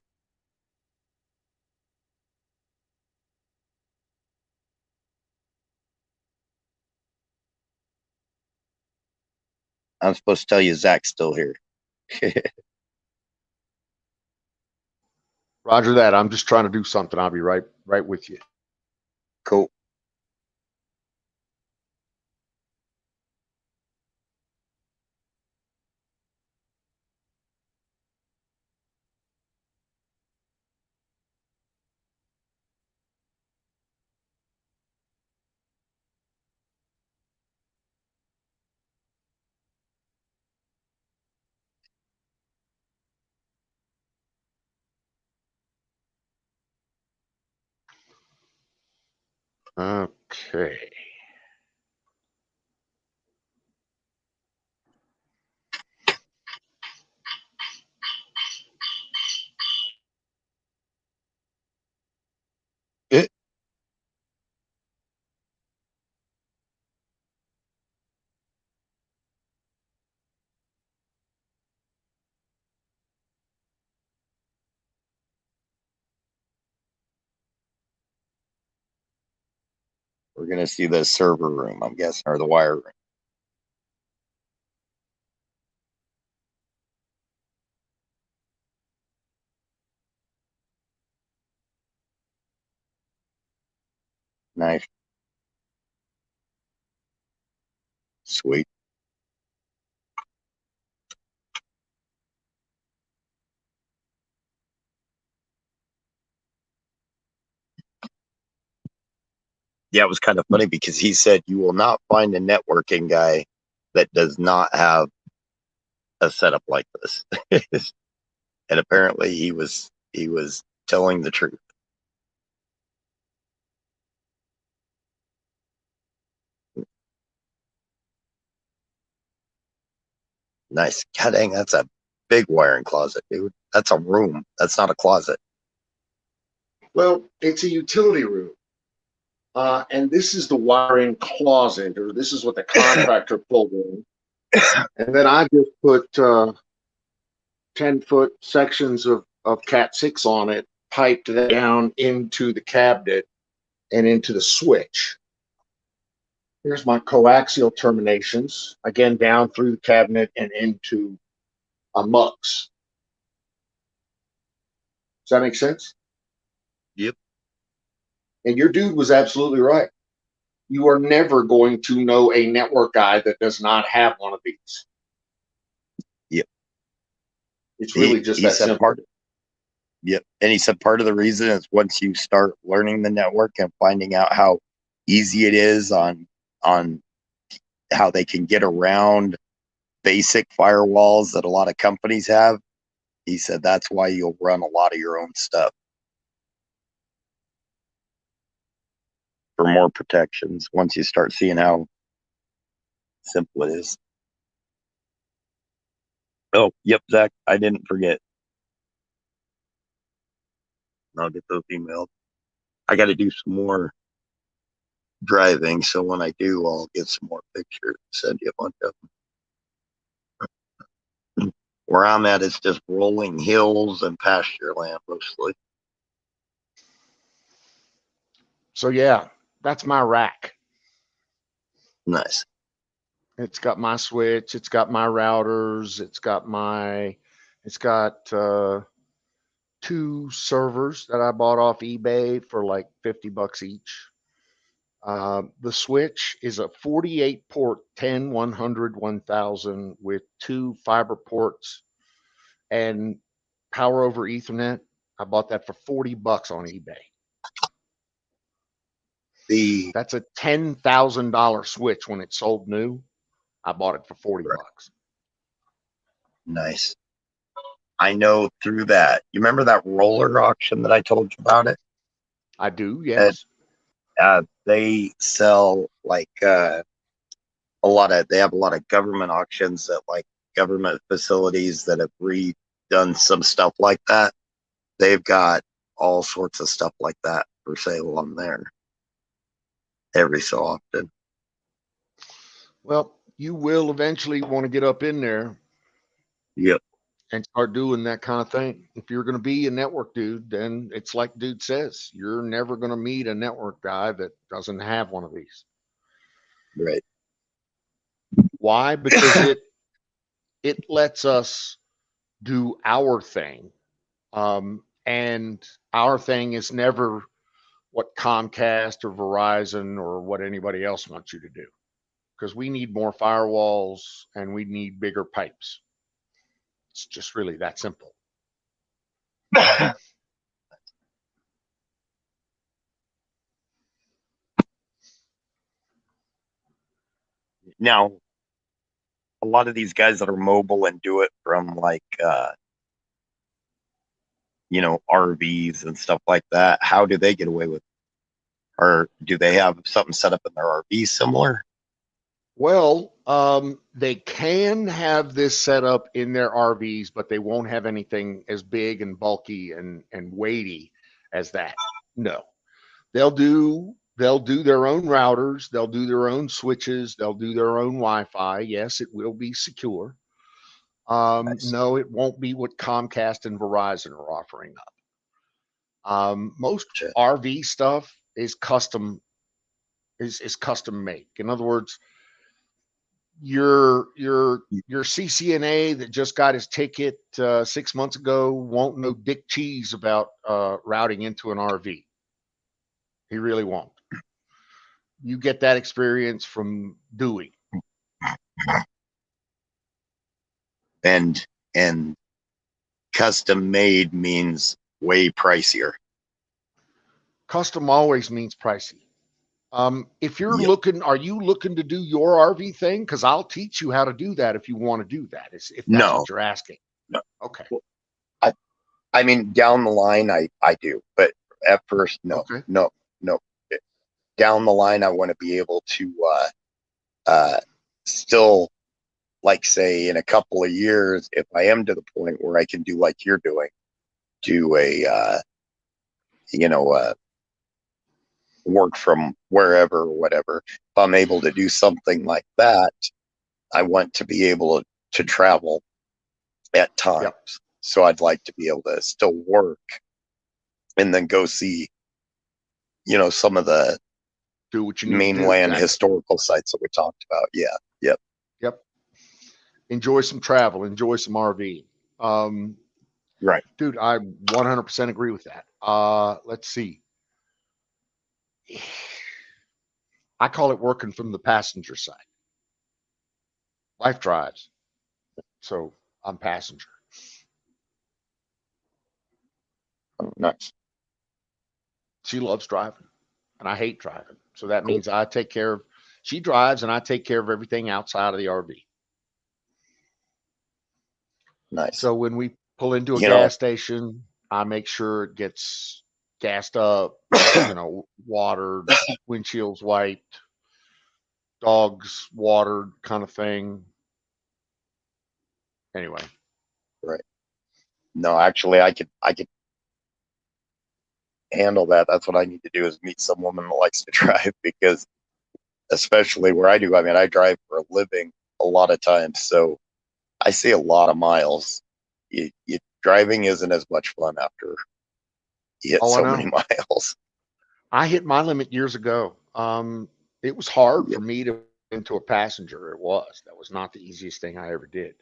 I'm supposed to tell you Zach's still here. Roger that. I'm just trying to do something. I'll be right with you. Cool. Okay. We're gonna see the server room, I'm guessing, or the wire room. Nice. Sweet. Yeah, it was kind of funny because he said you will not find a networking guy that does not have a setup like this. And apparently he was telling the truth. Nice. God dang, that's a big wiring closet, dude. That's a room. That's not a closet. Well, it's a utility room. And this is the wiring closet, or this is what the contractor pulled in. And then I just put 10-foot sections of Cat 6 on it, piped down into the cabinet and into the switch. Here's my coaxial terminations, again, down through the cabinet and into a mux. Does that make sense? Yep. And your dude was absolutely right. You are never going to know a network guy that does not have one of these. Yep. It's really just that simple. Yep. And he said part of the reason is once you start learning the network and finding out how easy it is on how they can get around basic firewalls that a lot of companies have, he said that's why you'll run a lot of your own stuff for more protections once you start seeing how simple it is. Oh, yep, Zach, I didn't forget. I'll get those emailed. I got to do some more driving, so when I do, I'll get some more pictures, send you a bunch of them. Where I'm at, it's just rolling hills and pasture land mostly. So yeah, that's my rack. Nice. It's got my switch, it's got my routers, it's got 2 servers that I bought off eBay for like $50 each. The switch is a 48 port 10, 100, 1000 with 2 fiber ports and power over Ethernet. I bought that for $40 on eBay. That's a $10,000 switch when it sold new. I bought it for $40. Nice. I know through that. You remember that roller auction that I told you about it? I do, yes. They sell like they have a lot of government auctions at like government facilities that have redone some stuff like that. They've got all sorts of stuff like that for sale on there every so often. Well, you will eventually want to get up in there. Yep. And start doing that kind of thing. If you're going to be a network dude, then it's like dude says, you're never going to meet a network guy that doesn't have one of these. Right. Why? Because it lets us do our thing. And our thing is never what Comcast or Verizon or what anybody else wants you to do. Because we need more firewalls and we need bigger pipes. It's just really that simple. Now, a lot of these guys that are mobile and do it from like RVs and stuff like that, how do they get away with it? Or do they have something set up in their RV similar? Well, they can have this set up in their RVs, but they won't have anything as big and bulky and weighty as that. No, they'll do their own routers, they'll do their own switches, they'll do their own Wi-Fi. Yes, it will be secure. Nice. No, it won't be what Comcast and Verizon are offering up. Most Sure. RV stuff is custom is custom make. In other words, your CCNA that just got his ticket 6 months ago won't know dick cheese about routing into an RV. He really won't. You get that experience from Dewey. And custom made means way pricier. Custom always means pricey. If you're Yep. looking, are you looking to do your RV thing? Because I'll teach you how to do that if you want to do that. If that's No. what you're asking. No. Okay. I mean, down the line, I do, but at first, no, Okay. no. Down the line, I want to be able to still, like, say, in a couple of years, if I am to the point where I can do like you're doing, do a work from wherever or whatever. If I'm able to do something like that, I want to be able to travel at times. Yep. So I'd like to be able to still work and then go see, some of the Do what you need to do. mainland Exactly. historical sites that we talked about. Yeah. Yep. Yep. Enjoy some travel. Enjoy some RV. Right. Dude, I 100% agree with that. Let's see. I call it working from the passenger side. Wife drives, so I'm passenger. Oh, nice. She loves driving, and I hate driving. So that means I take care of. She drives, and I take care of everything outside of the RV. Nice. So when we pull into a gas station, I make sure it gets gassed up, watered, windshields wiped, dogs watered, kind of thing. Anyway. Right. No, actually, I could handle that. That's what I need to do, is meet some woman that likes to drive, because especially where I do, I mean, I drive for a living a lot of times, so I see a lot of miles. Driving isn't as much fun after you hit so many miles. I hit my limit years ago. It was hard for me to get into a passenger. That was not the easiest thing I ever did.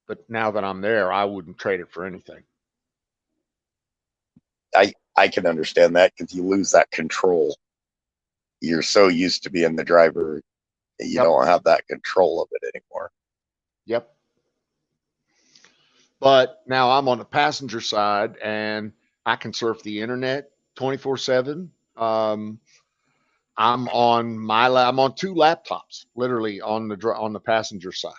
But now that I'm there, I wouldn't trade it for anything. I can understand that, because you lose that control. You're so used to being the driver, you don't have that control of it anymore. Yep. But now I'm on the passenger side, and I can surf the internet 24/7. I'm on two laptops, literally on the passenger side.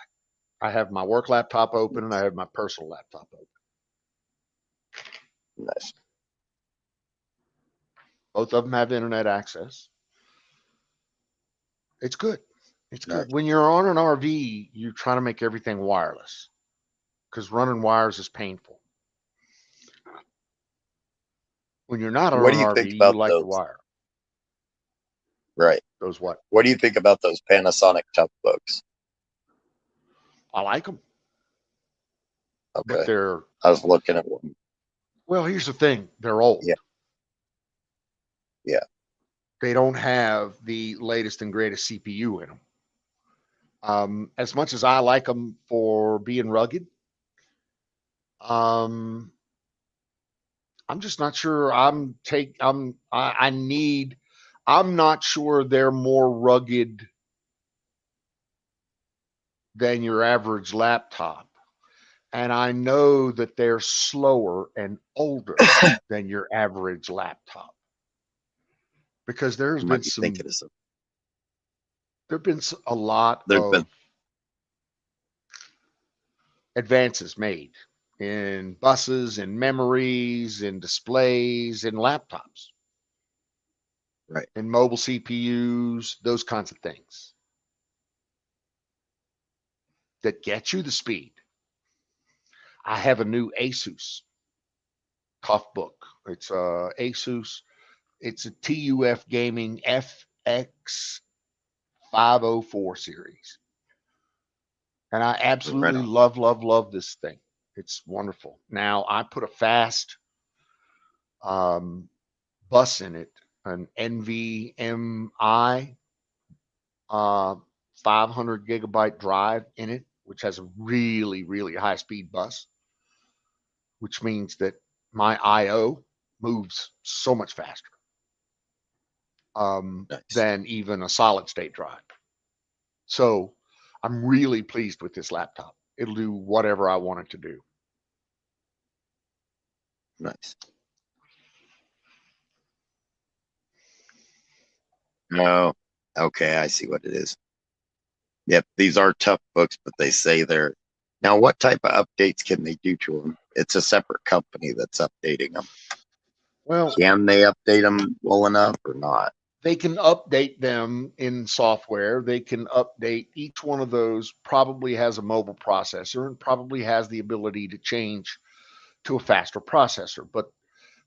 I have my work laptop open, and I have my personal laptop open. Nice. Both of them have internet access. It's good. It's good. When you're on an RV, you try to make everything wireless, because running wires is painful. When you're not on an RV, you like the wire. Right. Those what? What do you think about those Panasonic Tough Books? I like them. Okay. But I was looking at one. Well, here's the thing. They're old. Yeah. They don't have the latest and greatest CPU in them. As much as I like them for being rugged, I'm just not sure I'm not sure they're more rugged than your average laptop. And I know that they're slower and older than your average laptop, because there's been a lot of advances made in buses and memories and displays and laptops, right, and mobile CPUs, those kinds of things that get you the speed. I have a new Asus Tough Book. It's Asus. It's a TUF Gaming FX 504 series. And I absolutely love this thing. It's wonderful. Now, I put a fast bus in it an NVMe 500 gigabyte drive in it, which has a really, really high speed bus, which means that my IO moves so much faster Nice. than even a solid state drive. So I'm really pleased with this laptop. It'll do whatever I want it to do. Nice. Oh, okay. I see what it is. Yep. These are tough books, but they say they're. Now, what type of updates can they do to them? It's a separate company that's updating them. Well, Can they update them well enough or not? they can update them in software. They can update each one of those, probably has a mobile processor and probably has the ability to change to a faster processor. But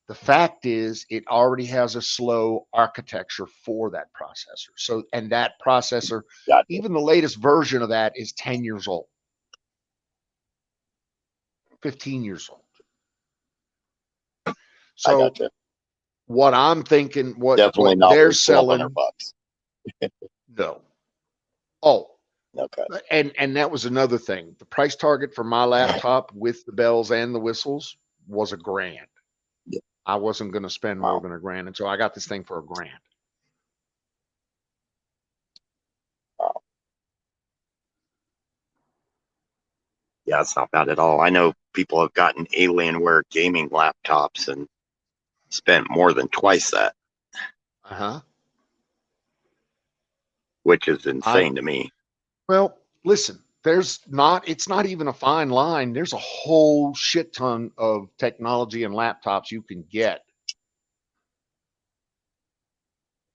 the fact is, it already has a slow architecture for that processor. So, and that processor, Gotcha. even the latest version of that is 10 years old, 15 years old. I So, gotcha. what I'm thinking, what Definitely not they're worth selling, $1,200. no. Oh, Okay. and that was another thing. The price target for my laptop with the bells and the whistles was $1,000. Yeah. I wasn't going to spend more Wow. than $1,000, and so I got this thing for $1,000. Wow. Yeah, it's not bad at all. I know people have gotten Alienware gaming laptops and spent more than twice that, Uh-huh. which is insane to me. Well, listen, it's not even a fine line. There's a whole shit ton of technology and laptops you can get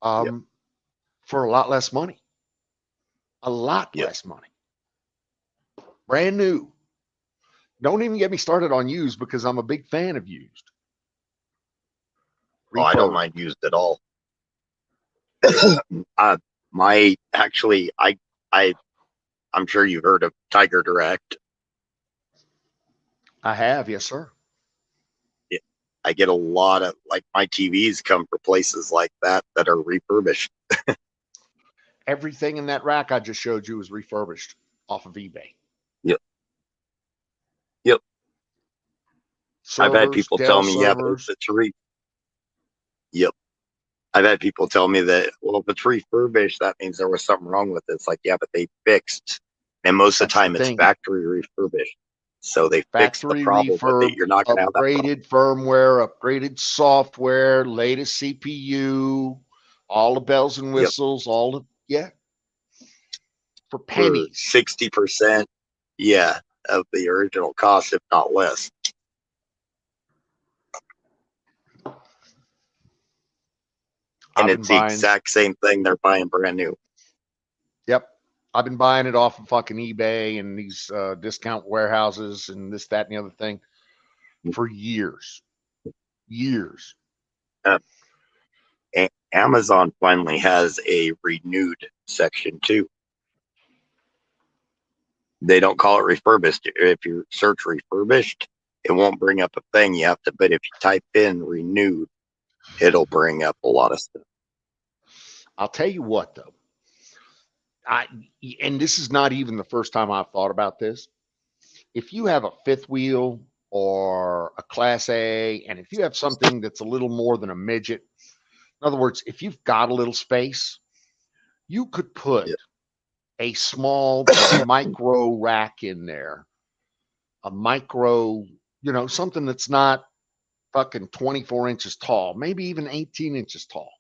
for a lot less money. A lot Yep. less money. Brand new. Don't even get me started on used because I'm a big fan of used. Oh, I don't Refurbished. mind used at all. I'm sure you've heard of Tiger Direct. I have, yes, sir. Yeah, I get a lot of my TVs come from places like that are refurbished. Everything in that rack I just showed you was refurbished off of eBay. Yep. Yep. I've had Servers, people Dell tell me, yeah, but servers. if it's Yep. I've had people tell me that, well, if it's refurbished, that means there was something wrong with it. It's like, yeah, but they fixed. And most of the That's the time it's thing. factory refurbished. So they fixed the Factory problem with it. refurb, You're not going to have that problem. upgraded firmware, upgraded software, latest CPU, all the bells and Yep. whistles, all the for For pennies. 60%, yeah, of the original cost, if not less. And it's the exact same thing they're buying brand new. Yep. I've been buying it off of fucking eBay and these discount warehouses and this, that, and the other thing for years. Years. Amazon finally has a renewed section too. They don't call it refurbished. If you search refurbished, it won't bring up a thing. You have to, but if you type in renewed, it'll bring up a lot of stuff. I'll tell you what though. And this is not even the first time I've thought about this. If you have a fifth wheel or a class A, and if you have something that's a little more than a midget, in other words, if you've got a little space, you could put a small micro rack in there, a micro, something that's not fucking 24 inches tall, maybe even 18 inches tall.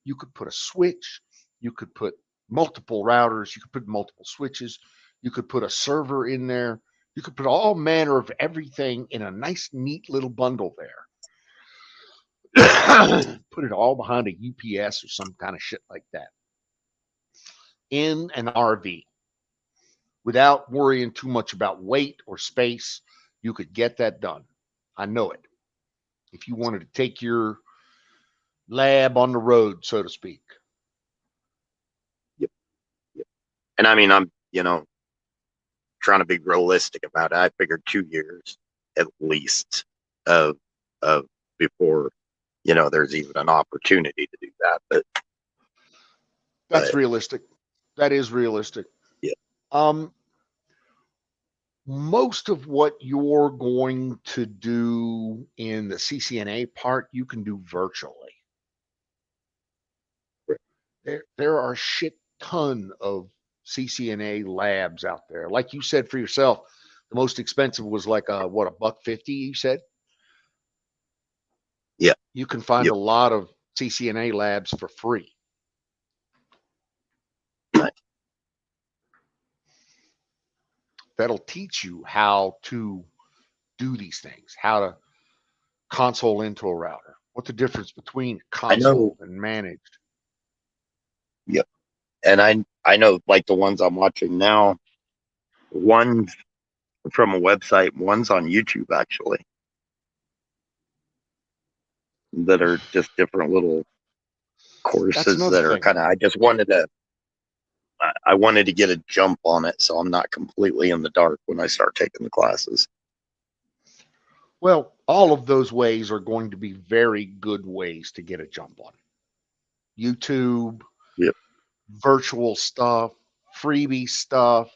You could put a switch, you could put multiple routers, you could put multiple switches, you could put a server in there, you could put all manner of everything in a nice, neat little bundle there. Put it all behind a UPS or some kind of shit like that in an RV without worrying too much about weight or space. You could get that done. I know it. If you wanted to take your lab on the road, so to speak. Yep. And I mean, I'm, trying to be realistic about it. I figured 2 years at least of before, there's even an opportunity to do that. But That's realistic. That is realistic. Yeah. Most of what you're going to do in the CCNA part, you can do virtually. There are a shit ton of CCNA labs out there. Like you said for yourself, the most expensive was like what, $150, you said? Yeah. You can find Yep. a lot of CCNA labs for free. Right. That'll teach you how to do these things, how to console into a router, what the difference between console and managed. Yep. And I know, like, the ones I'm watching now, one's from a website, one's on YouTube, actually, that are just different little courses that are kind of, I wanted to get a jump on it, so I'm not completely in the dark when I start taking the classes. Well, all of those ways are going to be very good ways to get a jump on it. YouTube, Yep. virtual stuff, freebie stuff.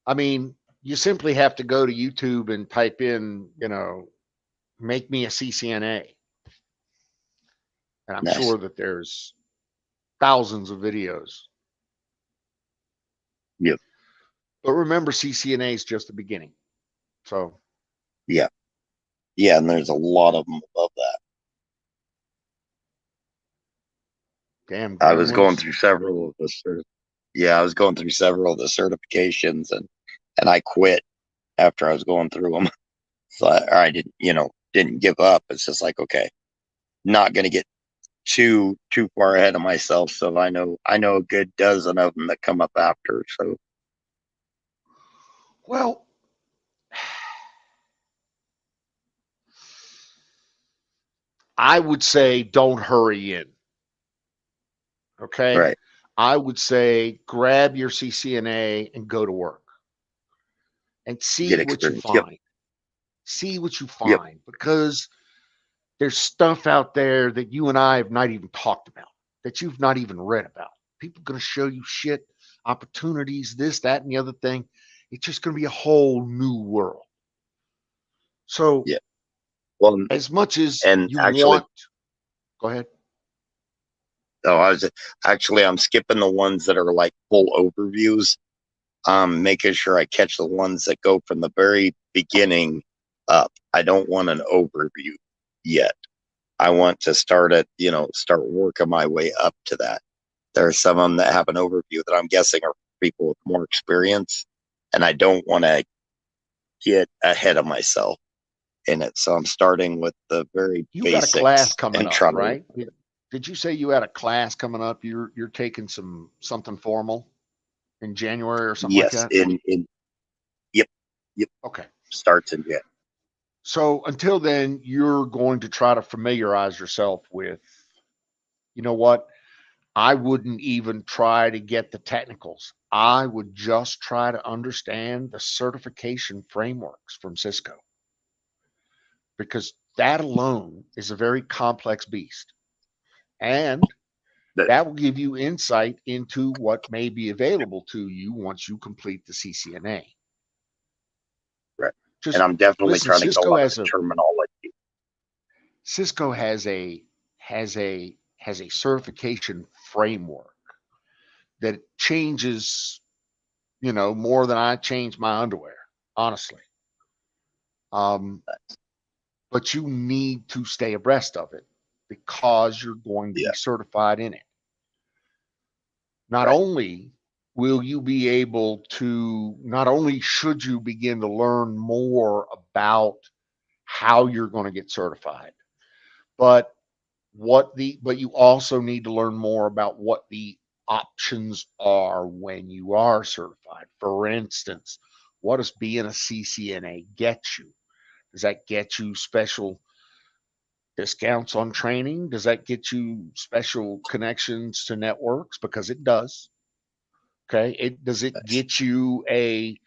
I mean, you simply have to go to YouTube and type in, make me a CCNA. And I'm Nice. sure that there's thousands of videos. Yep. But remember, CCNA is just the beginning. So. Yeah. Yeah, and there's a lot of them above that. Damn. I was going through several of the I was going through several of the certifications, and I quit after I was going through them. So I didn't give up. It's just like, okay, not going to get too far ahead of myself. So I know a good dozen of them that come up after. So, well, I would say don't hurry in. Okay. right. I would say grab your CCNA and go to work and see Get what you experience. find. Yep. See what you find, because there's stuff out there that you and I have not even talked about, that you've not even read about. People are going to show you shit, opportunities, this, that, and the other thing. It's just going to be a whole new world. So, Yeah. Well, as much as and you actually, go ahead. Oh, I'm skipping the ones that are like full overviews. Making sure I catch the ones that go from the very beginning up. I don't want an overview yet. I want to start working my way up to that. There are some of them that have an overview that I'm guessing are people with more experience, and I don't want to get ahead of myself in it. So I'm starting with the very basics. You got a class coming and up, trying right? Did you say you had a class coming up? You're taking something formal in January or something like that? Yep. Okay. Starts in January. So until then, you're going to try to familiarize yourself with, you know what? I wouldn't even try to get the technicals. I would just try to understand the certification frameworks from Cisco, because that alone is a very complex beast. And that will give you insight into what may be available to you once you complete the CCNA. Right. And I'm definitely trying to go on the terminology. Cisco has a certification framework that changes, more than I change my underwear, honestly. But you need to stay abreast of it because you're going to be certified in it. Not only will you be able to, not only should you begin to learn more about how you're going to get certified, but you also need to learn more about what the options are when you are certified. For instance, what does being a CCNA get you? Does that get you special discounts on training? Does that get you special connections to networks? Because it does. Okay. Does it get you a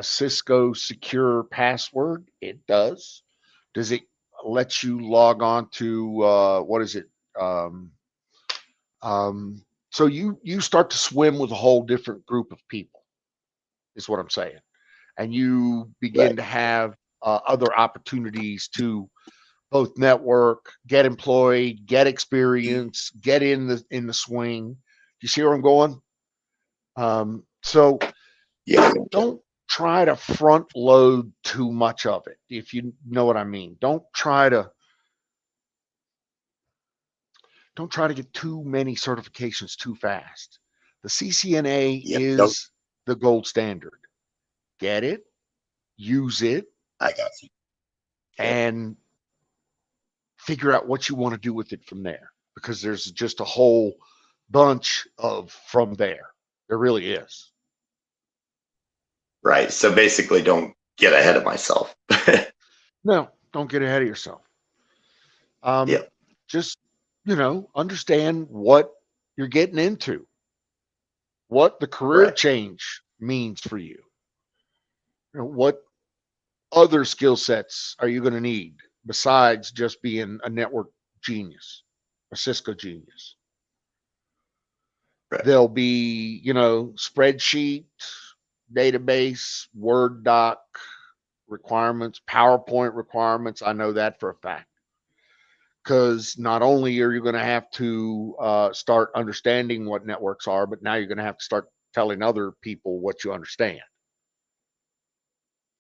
Cisco secure password? It does. Does it lets you log on to what is it? So you start to swim with a whole different group of people, is what I'm saying, and you begin Right. to have other opportunities to both network, get employed, get experience, get in the swing. You see where I'm going? So Yeah. don't try to front load too much of it, if you know what I mean. Don't try to get too many certifications too fast. The CCNA Yep. Don't. is the gold standard. Get it, use it, I got you. Yep. and figure out what you want to do with it from there. Because there's just a whole bunch of from there. There really is. Right. So basically, don't get ahead of myself. No, don't get ahead of yourself. Um, Yep. just understand what you're getting into, what the career Right. change means for you. What other skill sets are you going to need besides just being a network genius, a Cisco genius? Right. There'll be, spreadsheet, database, Word doc requirements, PowerPoint requirements. I know that for a fact. Because not only are you going to have to start understanding what networks are, but now you're going to have to start telling other people what you understand.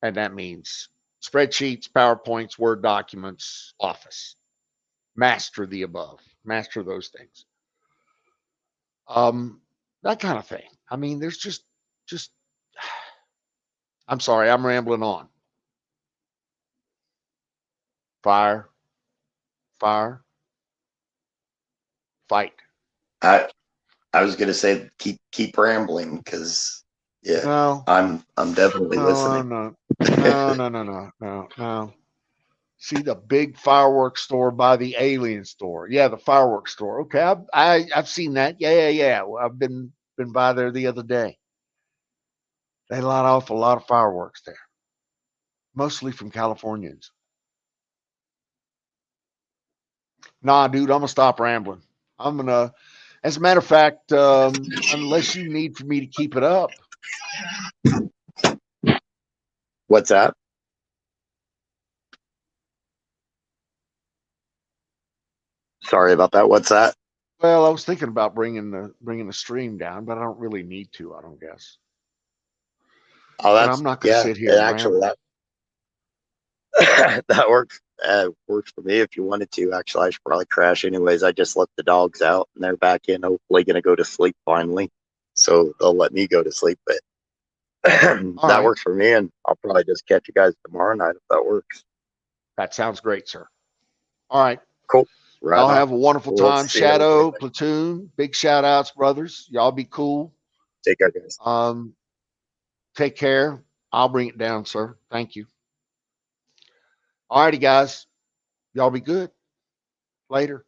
And that means spreadsheets, PowerPoints, Word documents, Office. Master the above, master those things. That kind of thing. I mean, there's just, I'm sorry, I'm rambling on. Fire, fire, fight. I I was gonna say keep rambling because yeah, No, I'm definitely no, listening. no, no, no, no, no, no, no. See the big fireworks store by the alien store. Yeah, the fireworks store. Okay, I've seen that. Yeah. Well, I've been by there the other day. They light off a lot of fireworks there, mostly from Californians. Nah, dude, I'm gonna stop rambling. I'm gonna, as a matter of fact, unless you need for me to keep it up, What's that? Sorry about that. What's that? well, I was thinking about bringing the stream down, but I don't really need to. I don't guess. Oh, But that's I'm not gonna yeah. sit here and Actually, ramble. that works. Works for me if you wanted to. Actually, I should probably crash anyways. I just let the dogs out and they're back in. Hopefully, gonna go to sleep finally, so they'll let me go to sleep. But All that right, works for me, and I'll probably just catch you guys tomorrow night if that works. that sounds great, sir. All right. Cool. Right Y'all on. have a wonderful We'll time. see everybody Shadow, later. Platoon, big shout outs, brothers. Y'all be cool. Take care, guys. Take care. I'll bring it down, sir. Thank you. All righty, guys. Y'all be good. Later.